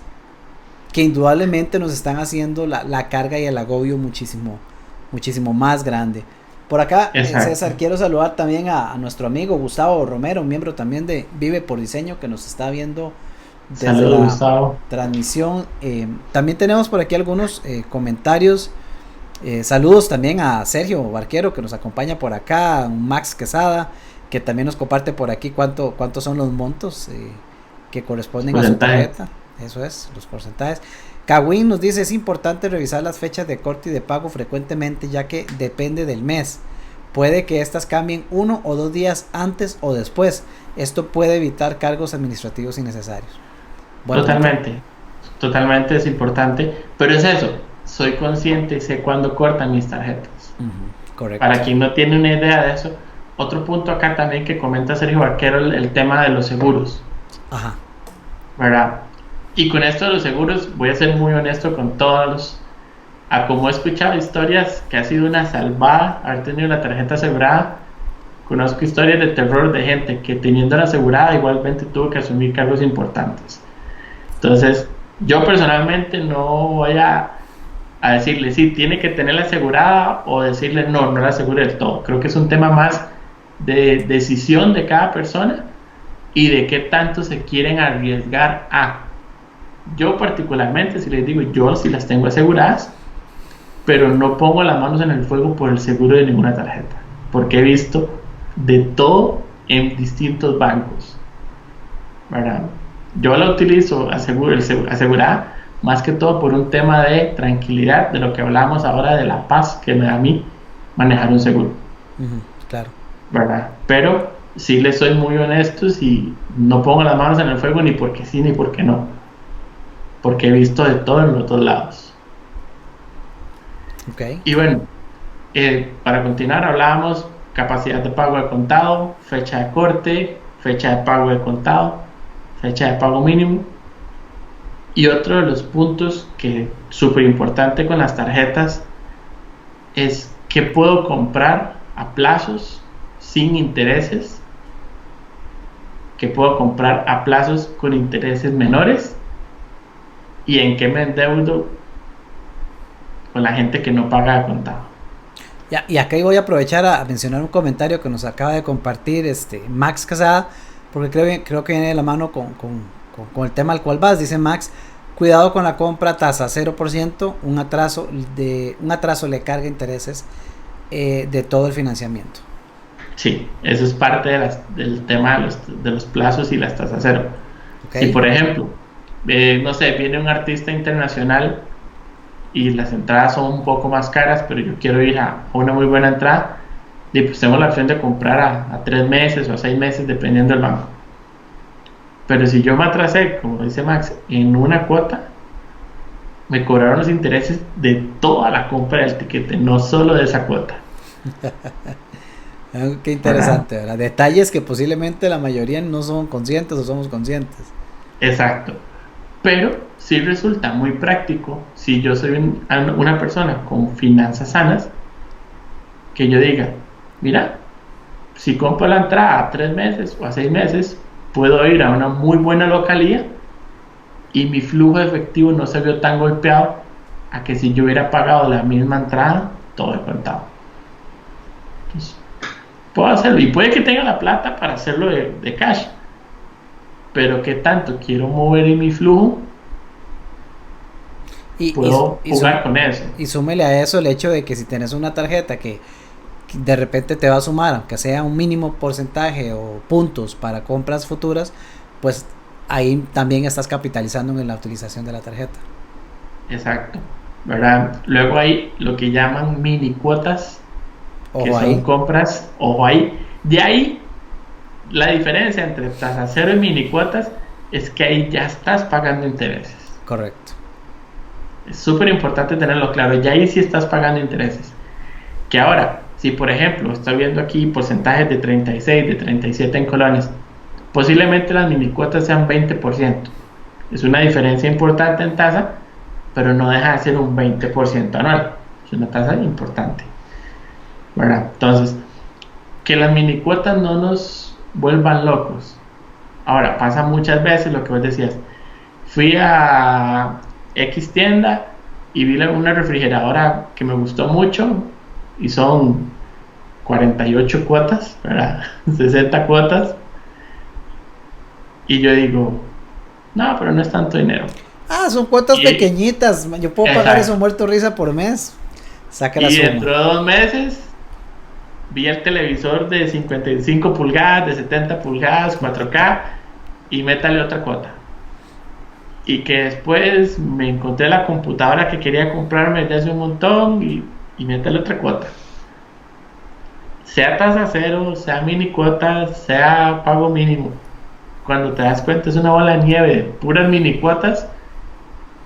que indudablemente nos están haciendo la carga y el agobio muchísimo más grande. Por acá, César, quiero saludar también a nuestro amigo Gustavo Romero, miembro también de Vive por Diseño, que nos está viendo desde Saludos, la Gustavo. transmisión. También tenemos por aquí algunos comentarios. Saludos también a Sergio Barquero, que nos acompaña por acá, Max Quesada, que también nos comparte por aquí cuántos son los montos que corresponden a su tarjeta. Eso es, los porcentajes. Kawin nos dice: es importante revisar las fechas de corte y de pago frecuentemente, ya que depende del mes. Puede que estas cambien 1 o 2 días antes o después. Esto puede evitar cargos administrativos innecesarios. Bueno, totalmente es importante, pero es eso, soy consciente y sé cuándo cortan mis tarjetas. Correcto. Para quien no tiene una idea de eso, otro punto acá también que comenta Sergio Barquero, el tema de los seguros. Ajá. ¿Verdad? Y con esto de los seguros, voy a ser muy honesto con todos. Como he escuchado historias que ha sido una salvada haber tenido la tarjeta asegurada, conozco historias de terror de gente que teniendo la asegurada igualmente tuvo que asumir cargos importantes. Entonces, yo personalmente no voy a decirle sí, tiene que tenerla asegurada, o decirle no la asegure del todo. Creo que es un tema más de decisión de cada persona y de qué tanto se quieren arriesgar a. Yo particularmente, si les digo, yo sí las tengo aseguradas, pero no pongo las manos en el fuego por el seguro de ninguna tarjeta, porque he visto de todo en distintos bancos, ¿verdad? Yo la utilizo asegurada más que todo por un tema de tranquilidad, de lo que hablamos ahora, de la paz que me da a mí manejar un seguro. Claro. ¿Verdad? Pero sí les soy muy honesto y no pongo las manos en el fuego ni porque sí ni porque no, porque he visto de todo en los dos lados. Okay. Y bueno, para continuar hablábamos capacidad de pago de contado, fecha de corte, fecha de pago de contado, fecha de pago mínimo. Y otro de los puntos que es súper importante con las tarjetas es que puedo comprar a plazos sin intereses, que puedo comprar a plazos con intereses menores, y en qué me endeudo con la gente que no paga de contado. Ya, y acá voy a aprovechar a mencionar un comentario que nos acaba de compartir Max Casada, porque creo que viene de la mano con el tema al cual vas. Dice Max: cuidado con la compra tasa 0%, un atraso le carga intereses de todo el financiamiento. Sí, eso es parte del tema de los plazos y las tasas cero. Okay. Si por ejemplo, no sé, viene un artista internacional y las entradas son un poco más caras, pero yo quiero ir a una muy buena entrada, y pues tengo la opción de comprar a 3 meses o a 6 meses dependiendo del banco. Pero si yo me atrasé, como dice Max, en una cuota, me cobraron los intereses de toda la compra del tiquete, no solo de esa cuota. Qué interesante, ¿verdad? Detalles que posiblemente la mayoría no son conscientes o somos conscientes. Exacto. Pero sí resulta muy práctico si yo soy una persona con finanzas sanas, que yo diga, mira, si compro la entrada a 3 meses o a 6 meses, puedo ir a una muy buena localía y mi flujo de efectivo no se vio tan golpeado a que si yo hubiera pagado la misma entrada, todo de contado. Entonces, puedo hacerlo, y puede que tenga la plata para hacerlo de cash, pero ¿qué tanto quiero mover en mi flujo? Puedo jugar con eso. Y súmele a eso el hecho de que si tienes una tarjeta que de repente te va a sumar, aunque sea un mínimo porcentaje o puntos para compras futuras, pues ahí también estás capitalizando en la utilización de la tarjeta. Exacto, ¿verdad? Luego hay lo que llaman mini cuotas, que son compras, ojo ahí. De ahí, la diferencia entre tasa cero y mini cuotas es que ahí ya estás pagando intereses. Correcto. Es súper importante tenerlo claro, ya ahí sí estás pagando intereses. Que ahora, si por ejemplo estoy viendo aquí porcentajes de 36, de 37 en colones, posiblemente las mini cuotas sean 20%. Es una diferencia importante en tasa, pero no deja de ser un 20% anual. Es una tasa importante, ¿verdad? Entonces, que las mini cuotas no nos vuelvan locos. Ahora, pasa muchas veces lo que vos decías. Fui a X tienda y vi una refrigeradora que me gustó mucho y son 48 cuotas, ¿verdad? 60 cuotas. Y yo digo, no, pero no es tanto dinero. Son cuotas pequeñitas. Yo puedo pagar eso muerto risa por mes. Saca la suma. Y dentro de 2 meses vi el televisor de 55 pulgadas, de 70 pulgadas, 4K, y métale otra cuota. Y que después me encontré la computadora que quería comprarme desde hace un montón y métale otra cuota. Sea tasa cero, sea mini cuota, sea pago mínimo. Cuando te das cuenta es una bola de nieve de puras mini cuotas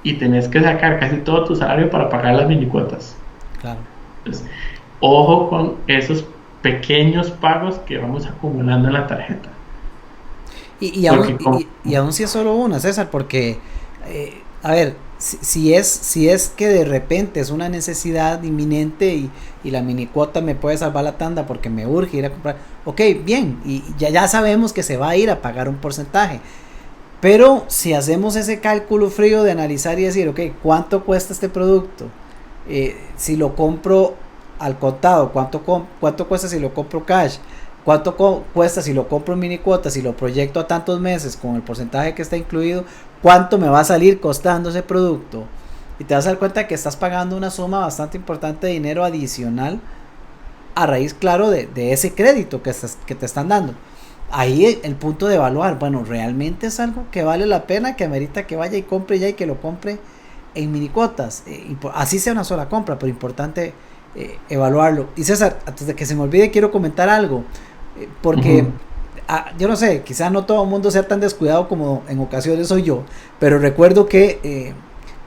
y tenés que sacar casi todo tu salario para pagar las mini cuotas. Claro. Entonces, ojo con esos pequeños pagos que vamos acumulando en la tarjeta. Y aún si es solo una, César, porque a ver, si es que de repente es una necesidad inminente y la mini cuota me puede salvar la tanda porque me urge ir a comprar, ok, bien, y ya sabemos que se va a ir a pagar un porcentaje, pero si hacemos ese cálculo frío de analizar y decir, ok, ¿cuánto cuesta este producto? Si lo compro al contado, ¿cuánto cuesta si lo compro cash? ¿Cuánto cuesta si lo compro en mini cuotas, si lo proyecto a tantos meses con el porcentaje que está incluido? ¿Cuánto me va a salir costando ese producto y te vas a dar cuenta que estás pagando una suma bastante importante de dinero adicional a raíz, claro, de ese crédito que te están dando. Ahí el punto de evaluar, bueno, realmente es algo que vale la pena, que amerita que vaya y compre ya y que lo compre en mini cuotas, así sea una sola compra, pero importante evaluarlo. Y César, antes de que se me olvide, quiero comentar algo, porque yo no sé, quizás no todo el mundo sea tan descuidado como en ocasiones soy yo, pero recuerdo que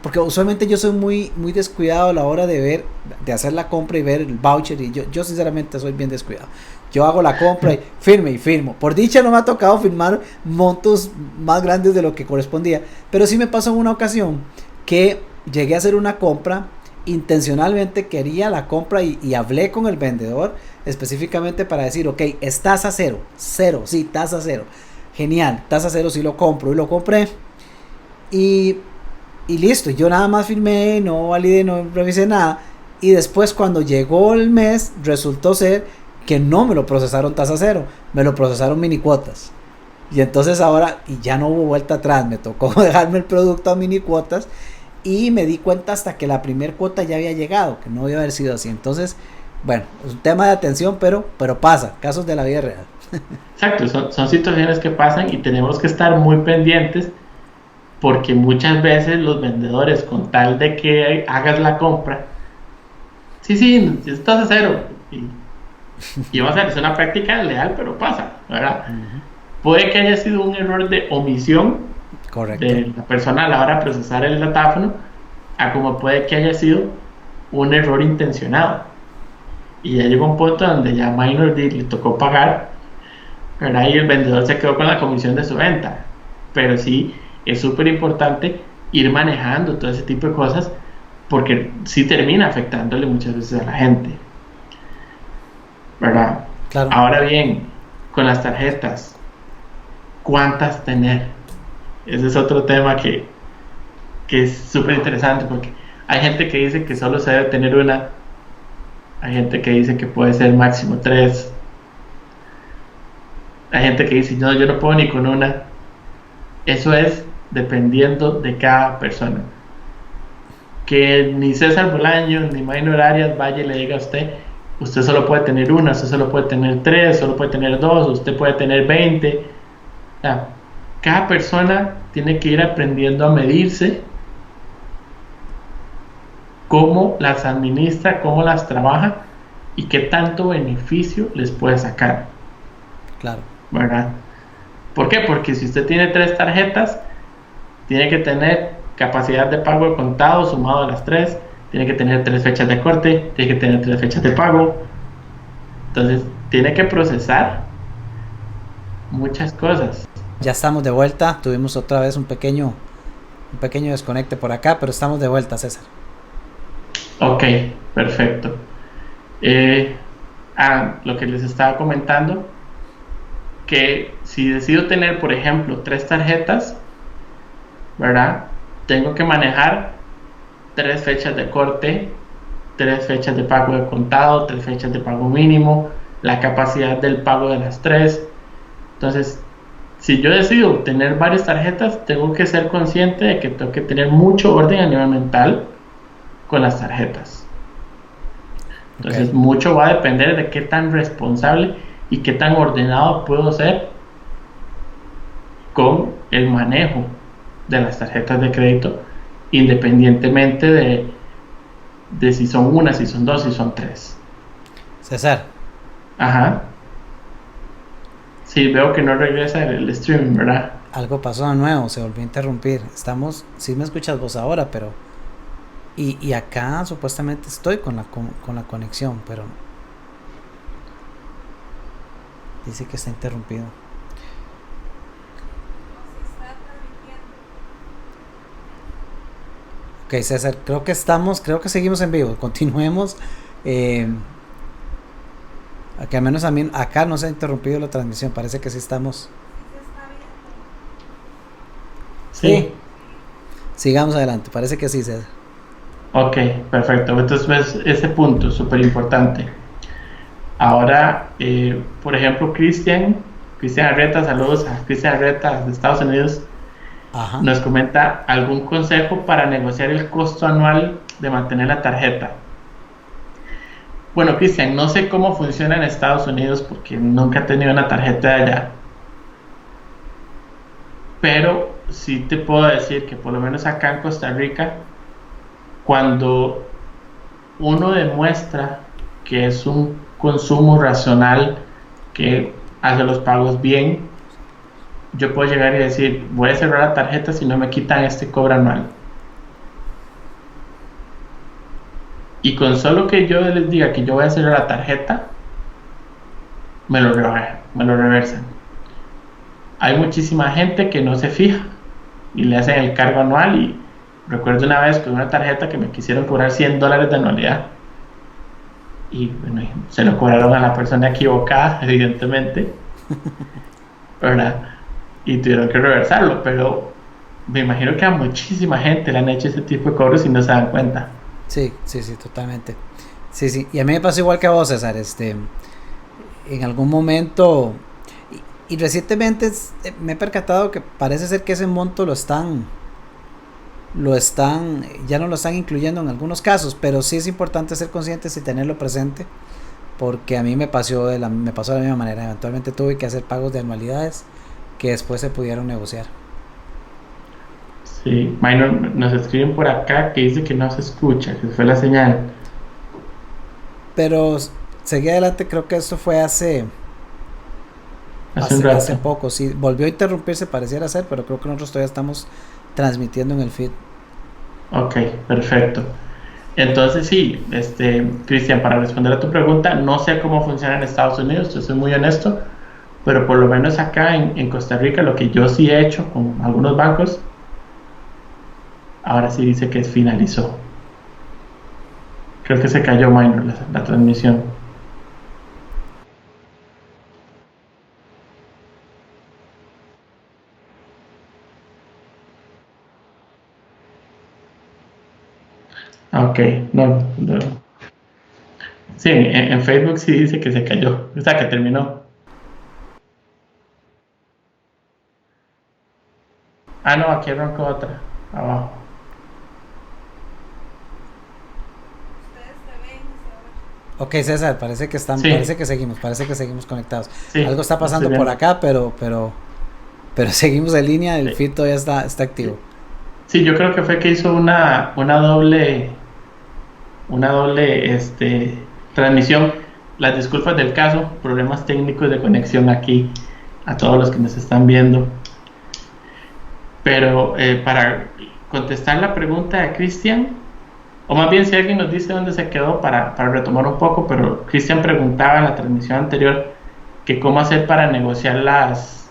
porque usualmente yo soy muy descuidado a la hora de hacer la compra y ver el voucher, y yo sinceramente soy bien descuidado. Yo hago la compra y firmo. Por dicha no me ha tocado firmar montos más grandes de lo que correspondía, pero sí me pasó en una ocasión que llegué a hacer una compra, intencionalmente quería la compra y hablé con el vendedor específicamente para decir, ok, es tasa cero, sí, tasa cero, genial, tasa cero, sí lo compro, y lo compré, y listo, yo nada más firmé, no validé, no revisé nada, y después cuando llegó el mes resultó ser que no me lo procesaron tasa cero, me lo procesaron mini cuotas, y entonces ahora, y ya no hubo vuelta atrás, me tocó dejarme el producto a mini cuotas, y me di cuenta hasta que la primer cuota ya había llegado, que no iba a haber sido así. Entonces, bueno, es un tema de atención, pero pasa, casos de la vida real. Exacto, son situaciones que pasan y tenemos que estar muy pendientes, porque muchas veces los vendedores, con tal de que hagas la compra, sí, estás a cero, y vamos a ver, es una práctica leal, pero pasa, ¿verdad? Puede que haya sido un error de omisión, correcto, de la persona a la hora de procesar el datáfono, a como puede que haya sido un error intencionado, y ya llegó un punto donde ya Minor D le tocó pagar, ¿verdad? Y el vendedor se quedó con la comisión de su venta. Pero sí, es súper importante ir manejando todo ese tipo de cosas, porque sí termina afectándole muchas veces a la gente, ¿verdad? Claro. Ahora bien, con las tarjetas, ¿cuántas tener? Ese es otro tema que es súper interesante, porque hay gente que dice que solo se debe tener una, hay gente que dice que puede ser máximo 3, hay gente que dice, no, yo no puedo ni con una. Eso es dependiendo de cada persona. Que ni César Bolaño ni Minor Arias vaya y le diga a usted solo puede tener una, usted solo puede tener 3, solo puede tener 2, usted puede tener 20. O sea, cada persona tiene que ir aprendiendo a medirse, cómo las administra, cómo las trabaja y qué tanto beneficio les puede sacar. Claro. ¿Verdad? ¿Por qué? Porque si usted tiene 3 tarjetas, tiene que tener capacidad de pago de contado sumado a las 3, tiene que tener 3 fechas de corte, tiene que tener 3 fechas de pago. Entonces, tiene que procesar muchas cosas. Ya estamos de vuelta, tuvimos otra vez un pequeño desconecte por acá, pero estamos de vuelta, César. Ok, perfecto. Lo que les estaba comentando, que si decido tener, por ejemplo, 3 tarjetas, ¿verdad? Tengo que manejar 3 fechas de corte, 3 fechas de pago de contado, 3 fechas de pago mínimo, la capacidad del pago de las 3. Entonces, si yo decido tener varias tarjetas, tengo que ser consciente de que tengo que tener mucho orden a nivel mental con las tarjetas. Entonces, mucho va a depender de qué tan responsable y qué tan ordenado puedo ser con el manejo de las tarjetas de crédito, independientemente de si son una, si son 2, si son 3. César. Ajá. Sí, veo que no regresa el streaming, ¿verdad? Algo pasó de nuevo, se volvió a interrumpir. Sí me escuchas vos ahora, pero... Y acá supuestamente estoy con la conexión, pero... Dice que está interrumpido. Ok, César, creo que seguimos en vivo. Continuemos. Que al menos a mí, acá no se ha interrumpido la transmisión. Parece que sí estamos. Sí. Sigamos adelante. Parece que sí, César. Ok, perfecto. Entonces, ese punto es súper importante. Ahora, por ejemplo, Cristian Arreta, saludos a Cristian Arreta de Estados Unidos. Ajá. Nos comenta algún consejo para negociar el costo anual de mantener la tarjeta. Bueno, Cristian, no sé cómo funciona en Estados Unidos porque nunca he tenido una tarjeta de allá, pero sí te puedo decir que por lo menos acá en Costa Rica, cuando uno demuestra que es un consumo racional, que hace los pagos bien, yo puedo llegar y decir, voy a cerrar la tarjeta si no me quitan este cobro anual. Y con solo que yo les diga que yo voy a cerrar la tarjeta, me lo rebajan, me lo reversan. Hay muchísima gente que no se fija y le hacen el cargo anual. Y recuerdo una vez con una tarjeta que me quisieron cobrar $100 de anualidad y bueno, se lo cobraron a la persona equivocada, evidentemente, ¿verdad? Y tuvieron que reversarlo, pero me imagino que a muchísima gente le han hecho ese tipo de cobros y no se dan cuenta. Sí, sí, sí, totalmente. Sí, sí. Y a mí me pasó igual que a vos, César. En algún momento, y recientemente me he percatado que parece ser que ese monto ya no lo están incluyendo en algunos casos, pero sí es importante ser conscientes y tenerlo presente, porque a mí me pasó de la misma manera. Eventualmente tuve que hacer pagos de anualidades que después se pudieron negociar. Sí, Minor, nos escriben por acá que dice que no se escucha, que fue la señal. Pero seguí adelante, creo que esto fue Hace un hace rato. poco, sí, volvió a interrumpirse, pareciera ser, pero creo que nosotros todavía estamos transmitiendo en el feed. Ok, perfecto. Entonces sí, Cristian, para responder a tu pregunta, no sé cómo funciona en Estados Unidos, yo soy muy honesto, pero por lo menos acá en Costa Rica, lo que yo sí he hecho con algunos bancos, ahora sí dice que finalizó. Creo que se cayó Minor la transmisión. Ok, no. Sí, en Facebook sí dice que se cayó, o sea, que terminó. Ah, no, aquí arrancó otra, abajo. Ok, César, Sí, parece que seguimos conectados. sí, Algo está lo estoy pasando por viendo. acá, pero seguimos en línea, el feed todavía está activo. Sí, yo creo que fue que hizo una doble transmisión. Las disculpas del caso, problemas técnicos de conexión aquí a todos los que nos están viendo. Pero para contestar la pregunta de Cristian, o más bien si alguien nos dice dónde se quedó para retomar un poco, pero Cristian preguntaba en la transmisión anterior que cómo hacer para negociar las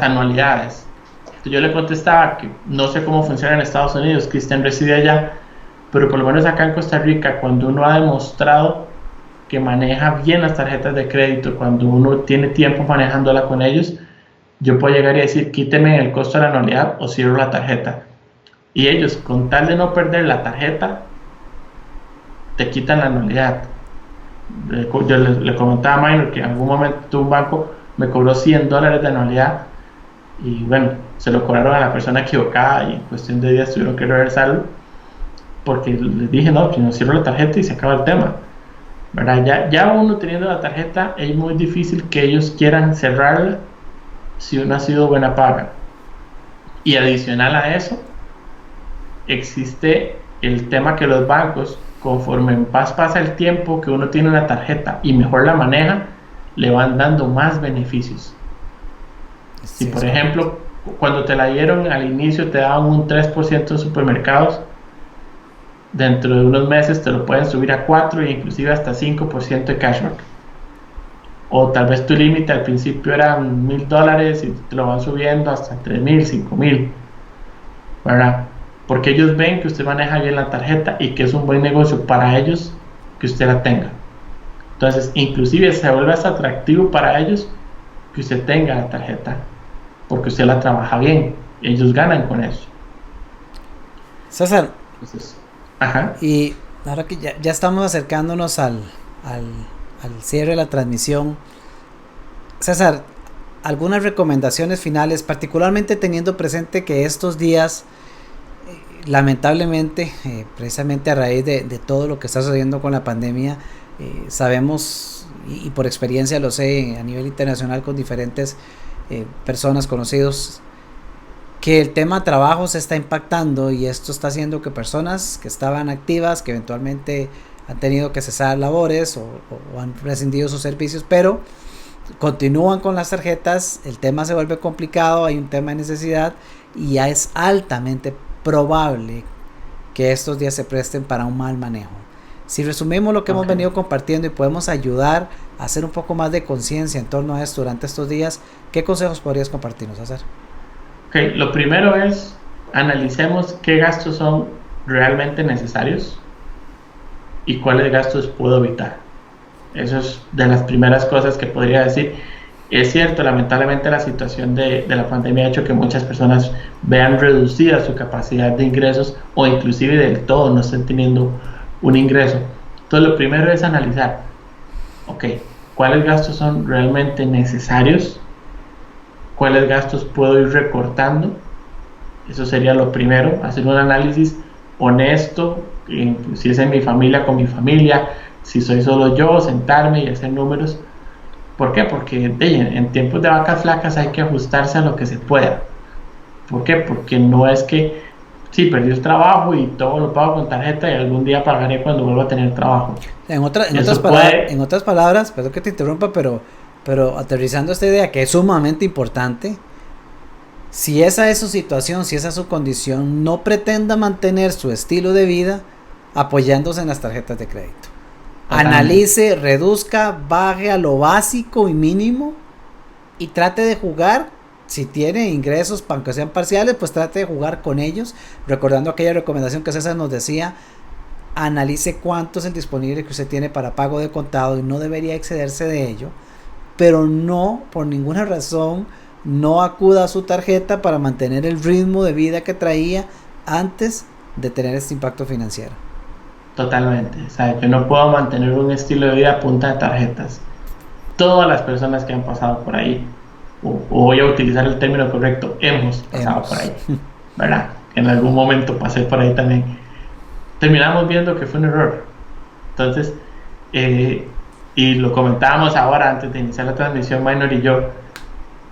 anualidades. Entonces yo le contestaba que no sé cómo funciona en Estados Unidos, Cristian reside allá, pero por lo menos acá en Costa Rica, cuando uno ha demostrado que maneja bien las tarjetas de crédito, cuando uno tiene tiempo manejándola con ellos, yo puedo llegar y decir, quíteme el costo de la anualidad o cierro la tarjeta. Y ellos, con tal de no perder la tarjeta, te quitan la anualidad. Yo le comentaba a Minor que en algún momento un banco me cobró $100 de anualidad y bueno, se lo cobraron a la persona equivocada y en cuestión de días tuvieron que reversarlo porque les dije, no, que no cierro la tarjeta y se acaba el tema. ¿Verdad? Ya uno teniendo la tarjeta es muy difícil que ellos quieran cerrarla si uno ha sido buena paga. Y adicional a eso, existe el tema que los bancos, conforme más pasa el tiempo que uno tiene una tarjeta y mejor la maneja, le van dando más beneficios. Si Sí, es por correcto. ejemplo, cuando te la dieron al inicio te daban un 3% en supermercados, dentro de unos meses te lo pueden subir a 4 e inclusive hasta 5% de cashback. O tal vez tu límite al principio eran $1,000 y te lo van subiendo hasta 3,000, 5,000, ¿verdad? Porque ellos ven que usted maneja bien la tarjeta y que es un buen negocio para ellos que usted la tenga. Entonces, inclusive se vuelve hasta atractivo para ellos que usted tenga la tarjeta, porque usted la trabaja bien. Ellos ganan con eso. César, Entonces, ajá. y ahora que ya estamos acercándonos al cierre de la transmisión, César, algunas recomendaciones finales, particularmente teniendo presente que estos días, lamentablemente, precisamente a raíz de todo lo que está sucediendo con la pandemia, sabemos, y por experiencia lo sé a nivel internacional con diferentes personas, conocidos, que el tema trabajo se está impactando, y esto está haciendo que personas que estaban activas, que eventualmente han tenido que cesar labores o han prescindido sus servicios, pero continúan con las tarjetas, el tema se vuelve complicado, hay un tema de necesidad y ya es altamente probable que estos días se presten para un mal manejo. Si resumimos lo que hemos venido compartiendo y podemos ayudar a hacer un poco más de conciencia en torno a esto durante estos días, ¿qué consejos podrías compartirnos, César? Lo primero es, analicemos qué gastos son realmente necesarios y cuáles gastos puedo evitar. Eso es de las primeras cosas que podría decir. Es cierto, lamentablemente la situación de la pandemia ha hecho que muchas personas vean reducida su capacidad de ingresos, o inclusive del todo no estén teniendo un ingreso. Entonces lo primero es analizar, ¿cuáles gastos son realmente necesarios? ¿Cuáles gastos puedo ir recortando? Eso sería lo primero, hacer un análisis honesto, si es en mi familia, con mi familia, si soy solo yo, sentarme y hacer números. ¿Por qué? Porque en tiempos de vacas flacas hay que ajustarse a lo que se pueda. ¿Por qué? Porque no es que sí, perdí el trabajo y todo lo pago con tarjeta y algún día pagaré cuando vuelva a tener trabajo. En otras palabras, perdón que te interrumpa, pero aterrizando esta idea que es sumamente importante, si esa es su situación, si esa es su condición, no pretenda mantener su estilo de vida apoyándose en las tarjetas de crédito. Analice, reduzca, baje a lo básico y mínimo y trate de jugar. Si tiene ingresos, aunque sean parciales, pues trate de jugar con ellos, recordando aquella recomendación que César nos decía: analice cuánto es el disponible que usted tiene para pago de contado y no debería excederse de ello, pero no, por ninguna razón, no acuda a su tarjeta para mantener el ritmo de vida que traía antes de tener este impacto financiero. Totalmente, o sea, yo no puedo mantener un estilo de vida a punta de tarjetas. Todas las personas que han pasado por ahí, o voy a utilizar el término correcto, hemos pasado por ahí, ¿verdad? En algún momento pasé por ahí también. Terminamos viendo que fue un error. Entonces, y lo comentábamos ahora antes de iniciar la transmisión, Minor y yo,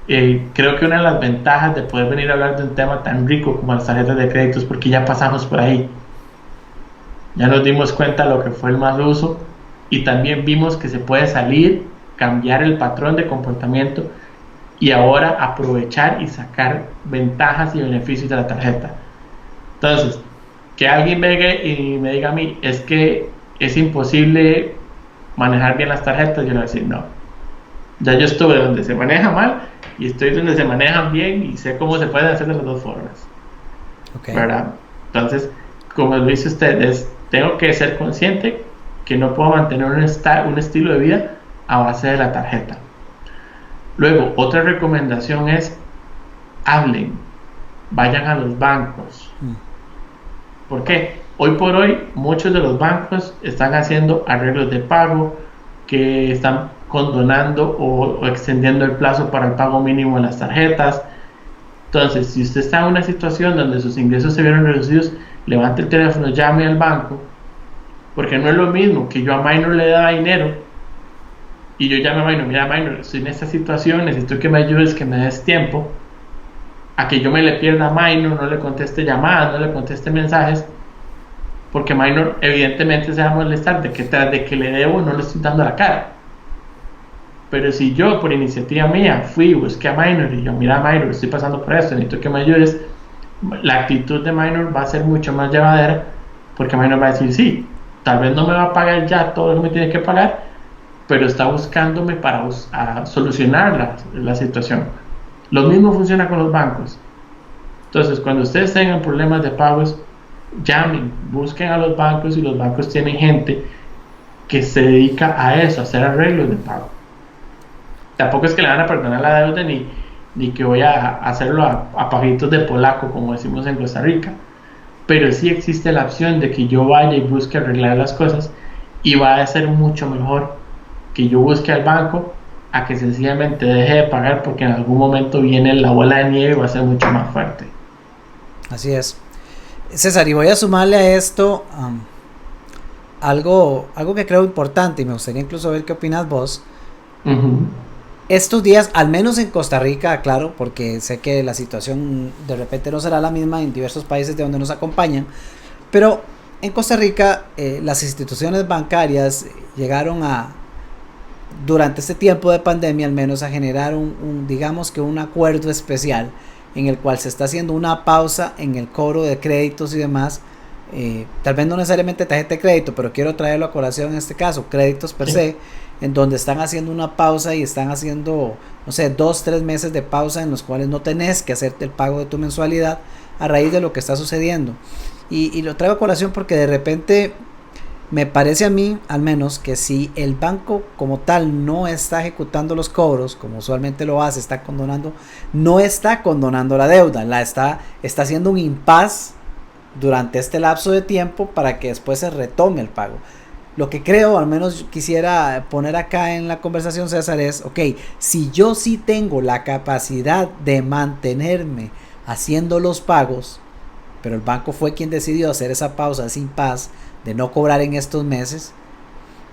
creo que una de las ventajas de poder venir a hablar de un tema tan rico como las tarjetas de crédito es porque ya pasamos por ahí. Ya nos dimos cuenta de lo que fue el mal uso y también vimos que se puede salir, cambiar el patrón de comportamiento y ahora aprovechar y sacar ventajas y beneficios de la tarjeta. Entonces, que alguien venga y me diga a mí, es que es imposible manejar bien las tarjetas, yo le voy a decir no. Ya yo estuve donde se maneja mal y estoy donde se manejan bien y sé cómo se puede hacer de las dos formas. ¿Verdad? Entonces, como lo dice usted, tengo que ser consciente que no puedo mantener un estilo de vida a base de la tarjeta. Luego, otra recomendación es: hablen, vayan a los bancos. ¿Por qué? Hoy por hoy muchos de los bancos están haciendo arreglos de pago, que están condonando o extendiendo el plazo para el pago mínimo en las tarjetas. Entonces, si usted está en una situación donde sus ingresos se vieron reducidos, levante el teléfono, llame al banco, porque no es lo mismo que yo a Minor le da dinero y yo llame a Minor, mira Minor, estoy en esta situación, necesito que me ayudes, que me des tiempo, a que yo me le pierda a Minor, no le conteste llamadas, no le conteste mensajes, porque Minor evidentemente se va a molestar de que tras de que le debo no le estoy dando la cara. Pero si yo por iniciativa mía fui y busqué a Minor y yo, mira Minor, estoy pasando por esto, necesito que me ayudes, la actitud de Minor va a ser mucho más llevadera, porque Minor va a decir, sí, tal vez no me va a pagar ya todo lo que me tiene que pagar, pero está buscándome para solucionar la situación. Lo mismo funciona con los bancos. Entonces, cuando ustedes tengan problemas de pagos, llamen, busquen a los bancos, y los bancos tienen gente que se dedica a eso, a hacer arreglos de pago. Tampoco es que le van a perdonar la deuda ni que voy a hacerlo a pajitos de polaco, como decimos en Costa Rica, pero sí existe la opción de que yo vaya y busque arreglar las cosas, y va a ser mucho mejor que yo busque al banco a que sencillamente deje de pagar, porque en algún momento viene la bola de nieve y va a ser mucho más fuerte. Así es. César, y voy a sumarle a esto algo que creo importante, y me gustaría incluso ver qué opinas vos. Estos días, al menos en Costa Rica, claro, porque sé que la situación de repente no será la misma en diversos países de donde nos acompañan, pero en Costa Rica las instituciones bancarias llegaron durante este tiempo de pandemia al menos, a generar digamos que un acuerdo especial en el cual se está haciendo una pausa en el cobro de créditos y demás, tal vez no necesariamente tarjeta de crédito, pero quiero traerlo a colación en este caso, créditos per se, en donde están haciendo una pausa y están haciendo, no sé, 2-3 meses de pausa en los cuales no tenés que hacerte el pago de tu mensualidad a raíz de lo que está sucediendo. Y lo traigo a colación porque de repente me parece a mí, al menos, que si el banco como tal no está ejecutando los cobros, como usualmente lo hace, no está condonando la deuda, está haciendo un impasse durante este lapso de tiempo para que después se retome el pago. Lo que creo, al menos quisiera poner acá en la conversación, César, es, ok, si yo sí tengo la capacidad de mantenerme haciendo los pagos, pero el banco fue quien decidió hacer esa pausa, ese impasse, de no cobrar en estos meses,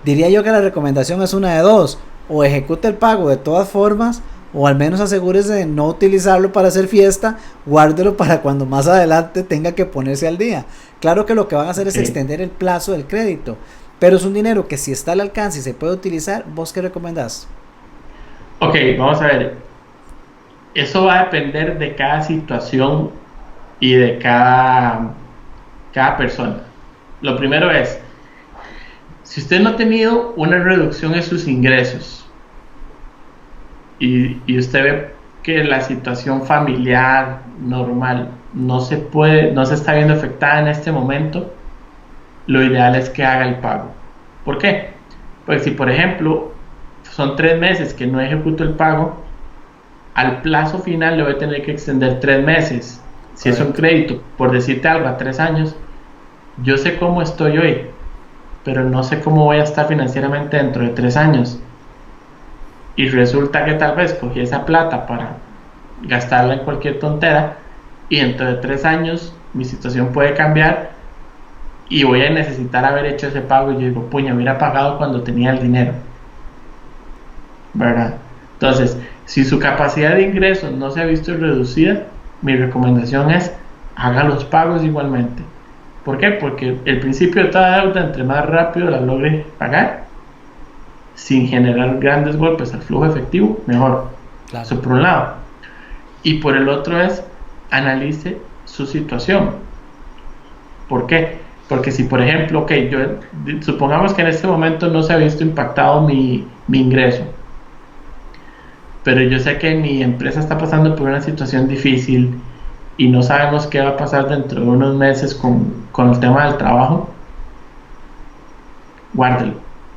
diría yo que la recomendación es una de dos: o ejecute el pago de todas formas, o al menos asegúrese de no utilizarlo para hacer fiesta, guárdelo para cuando más adelante tenga que ponerse al día. Claro que lo que van a hacer es extender el plazo del crédito, pero es un dinero que si está al alcance y se puede utilizar. ¿Vos qué recomendás? Ok, vamos a ver. Eso va a depender de cada situación y de cada persona. Lo primero es, si usted no ha tenido una reducción en sus ingresos y usted ve que la situación familiar normal no se está viendo afectada en este momento, lo ideal es que haga el pago. ¿Por qué? Pues si por ejemplo son 3 meses que no ejecuto el pago, al plazo final le voy a tener que extender 3 meses. Si es un crédito, por decirte algo, a 3 años, yo sé cómo estoy hoy, pero no sé cómo voy a estar financieramente dentro de 3 años. Y resulta que tal vez cogí esa plata para gastarla en cualquier tontera, y dentro de 3 años mi situación puede cambiar y voy a necesitar haber hecho ese pago, y yo digo, puña, hubiera pagado cuando tenía el dinero, ¿verdad? Entonces, si su capacidad de ingresos no se ha visto reducida, mi recomendación es haga los pagos igualmente. ¿Por qué? Porque el principio de toda deuda, entre más rápido la logre pagar sin generar grandes golpes al flujo efectivo, mejor. Claro. Eso por un lado. Y por el otro es, analice su situación. ¿Por qué? Porque si por ejemplo, supongamos que en este momento no se ha visto impactado mi ingreso, pero yo sé que mi empresa está pasando por una situación difícil y no sabemos qué va a pasar dentro de unos meses con el tema del trabajo, guárdelo,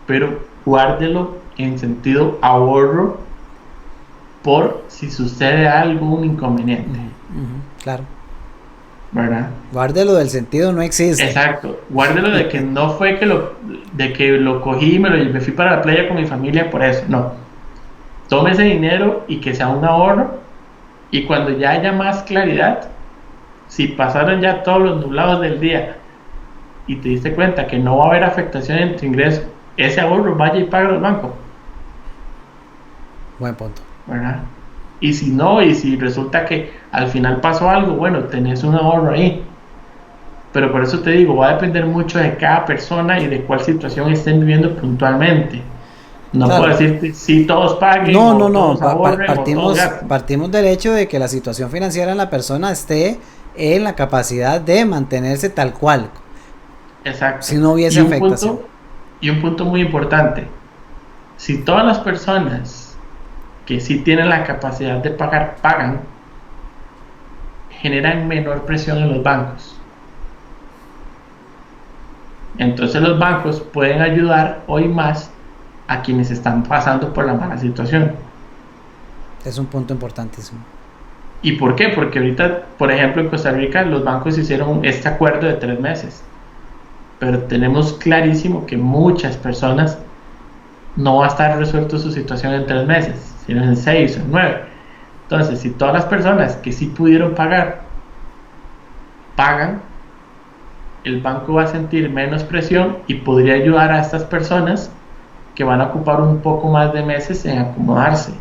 pero guárdelo en sentido ahorro por si sucede algún inconveniente. Claro. ¿Verdad? Guárdelo del sentido no existe. Exacto, guárdelo de que no fue que lo cogí y me fui para la playa con mi familia por eso, no. Tome ese dinero y que sea un ahorro, y cuando ya haya más claridad, si pasaron ya todos los nublados del día y te diste cuenta que no va a haber afectación en tu ingreso, ese ahorro vaya y paga al banco. Buen punto. ¿Verdad? Y si no, y si resulta que al final pasó algo, bueno, tenés un ahorro ahí. Pero por eso te digo, va a depender mucho de cada persona y de cuál situación estén viviendo puntualmente. No puedo decirte si todos paguen. No. Partimos del hecho de que la situación financiera en la persona esté en la capacidad de mantenerse tal cual. Exacto. Si no hubiese afectación. Y un punto muy importante: si todas las personas que sí tienen la capacidad de pagar, pagan, generan menor presión en los bancos. Entonces los bancos pueden ayudar hoy más a quienes están pasando por la mala situación. Es un punto importantísimo. ¿Y por qué? Porque ahorita, por ejemplo, en Costa Rica los bancos hicieron este acuerdo de 3 meses, pero tenemos clarísimo que muchas personas no va a estar resuelto su situación en 3 meses, sino en 6 o en 9. Entonces, si todas las personas que sí pudieron pagar, pagan, el banco va a sentir menos presión y podría ayudar a estas personas que van a ocupar un poco más de meses en acomodarse.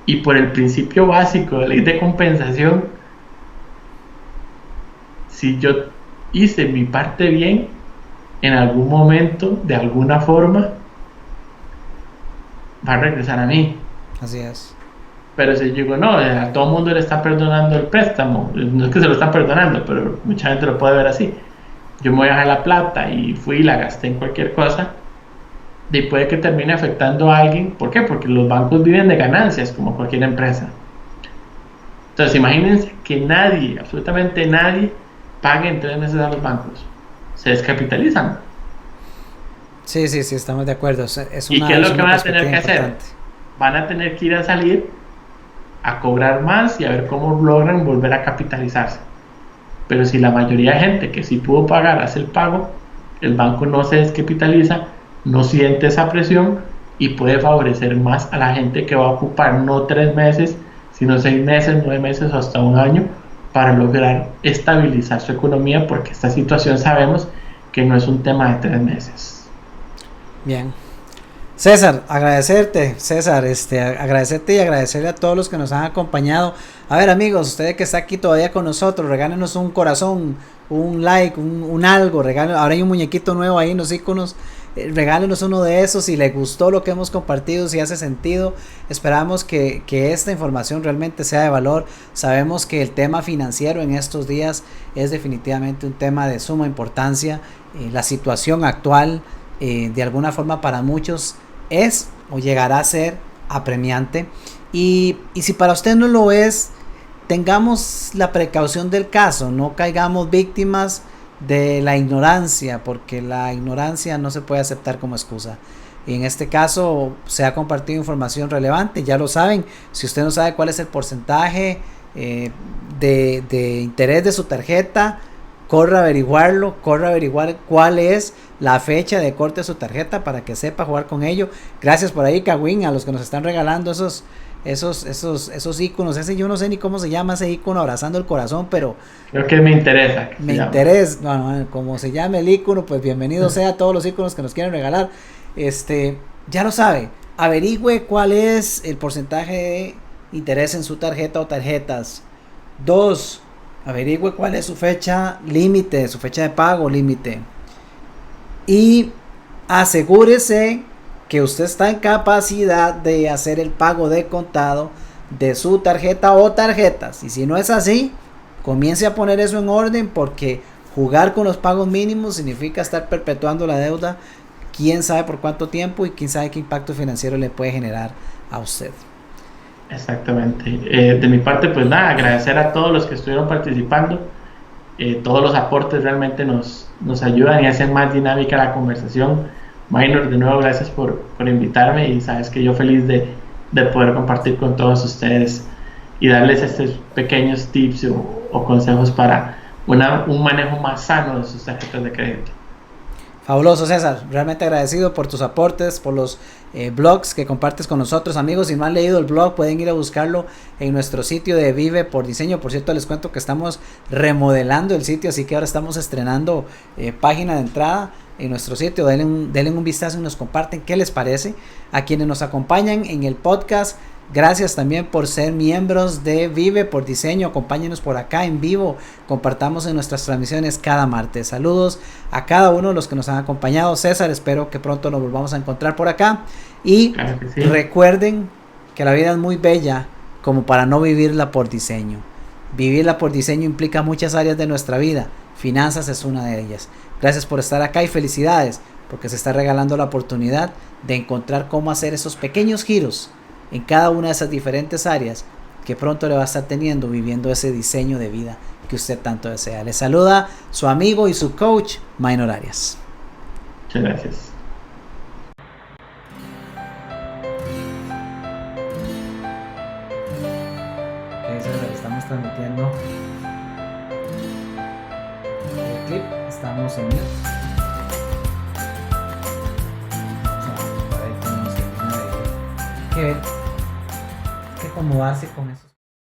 Y por el principio básico de ley de compensación, si yo hice mi parte bien, en algún momento, de alguna forma, va a regresar a mí. Así es. Pero si yo digo, no, a todo el mundo le está perdonando el préstamo, no es que se lo están perdonando, pero mucha gente lo puede ver así. Yo me voy a dejar la plata y fui y la gasté en cualquier cosa, y puede que termine afectando a alguien. ¿Por qué? Porque los bancos viven de ganancias, como cualquier empresa. Entonces, imagínense que nadie, absolutamente nadie, pague en 3 meses a los bancos. Se descapitalizan. Sí, estamos de acuerdo. ¿Y qué es lo que van a tener que hacer? Van a tener que ir a salir a cobrar más y a ver cómo logran volver a capitalizarse. Pero si la mayoría de gente que sí pudo pagar hace el pago, el banco no se descapitaliza, no siente esa presión y puede favorecer más a la gente que va a ocupar no 3 meses, sino 6 meses, 9 meses o hasta un año para lograr estabilizar su economía, porque esta situación sabemos que no es un tema de 3 meses. Bien. César, agradecerte y agradecerle a todos los que nos han acompañado. A ver, amigos, ustedes que están aquí todavía con nosotros, regálenos un corazón, un like, un algo, regálenos. Ahora hay un muñequito nuevo ahí en los iconos, regálenos uno de esos si les gustó lo que hemos compartido, si hace sentido. Esperamos que esta información realmente sea de valor. Sabemos que el tema financiero en estos días es definitivamente un tema de suma importancia. La situación actual, de alguna forma para muchos es o llegará a ser apremiante, y si para usted no lo es, tengamos la precaución del caso, no caigamos víctimas de la ignorancia, porque la ignorancia no se puede aceptar como excusa. Y en este caso se ha compartido información relevante, ya lo saben. Si usted no sabe cuál es el porcentaje de interés de su tarjeta, corra a averiguarlo, corra a averiguar cuál es la fecha de corte de su tarjeta para que sepa jugar con ello. Gracias por ahí, Kawin, a los que nos están regalando esos iconos. Ese yo no sé ni cómo se llama ese icono abrazando el corazón, pero creo que me interesa. Me interesa, no, como se llame el icono, pues bienvenido sea a todos los iconos que nos quieren regalar. Ya lo sabe, averigüe cuál es el porcentaje de interés en su tarjeta o tarjetas. 2, averigüe cuál es su fecha límite, su fecha de pago límite. Y asegúrese que usted está en capacidad de hacer el pago de contado de su tarjeta o tarjetas. Y si no es así, comience a poner eso en orden, porque jugar con los pagos mínimos significa estar perpetuando la deuda, quién sabe por cuánto tiempo, y quién sabe qué impacto financiero le puede generar a usted. Exactamente. De mi parte, pues nada, agradecer a todos los que estuvieron participando. Todos los aportes realmente nos ayudan y hacen más dinámica la conversación. Minor, de nuevo, gracias por invitarme, y sabes que yo feliz de poder compartir con todos ustedes y darles estos pequeños tips o consejos para un manejo más sano de sus tarjetas de crédito. Fabuloso, César, realmente agradecido por tus aportes, por los blogs que compartes con nosotros. Amigos, si no han leído el blog, pueden ir a buscarlo en nuestro sitio de Vive por Diseño. Por cierto, les cuento que estamos remodelando el sitio, así que ahora estamos estrenando página de entrada en nuestro sitio. Denle un vistazo y nos comparten qué les parece. A quienes nos acompañan en el podcast, gracias también por ser miembros de Vive por Diseño. Acompáñenos por acá en vivo, compartamos en nuestras transmisiones cada martes. Saludos a cada uno de los que nos han acompañado. César, espero que pronto nos volvamos a encontrar por acá. Y claro que sí. Recuerden que la vida es muy bella como para no vivirla por diseño. Vivirla por diseño implica muchas áreas de nuestra vida. Finanzas es una de ellas. Gracias por estar acá y felicidades, porque se está regalando la oportunidad de encontrar cómo hacer esos pequeños giros en cada una de esas diferentes áreas que pronto le va a estar teniendo, viviendo ese diseño de vida que usted tanto desea. Le saluda su amigo y su coach, Minor Arias. Muchas gracias. Estamos transmitiendo el clip, estamos en mute. que ver qué acomodarse con eso.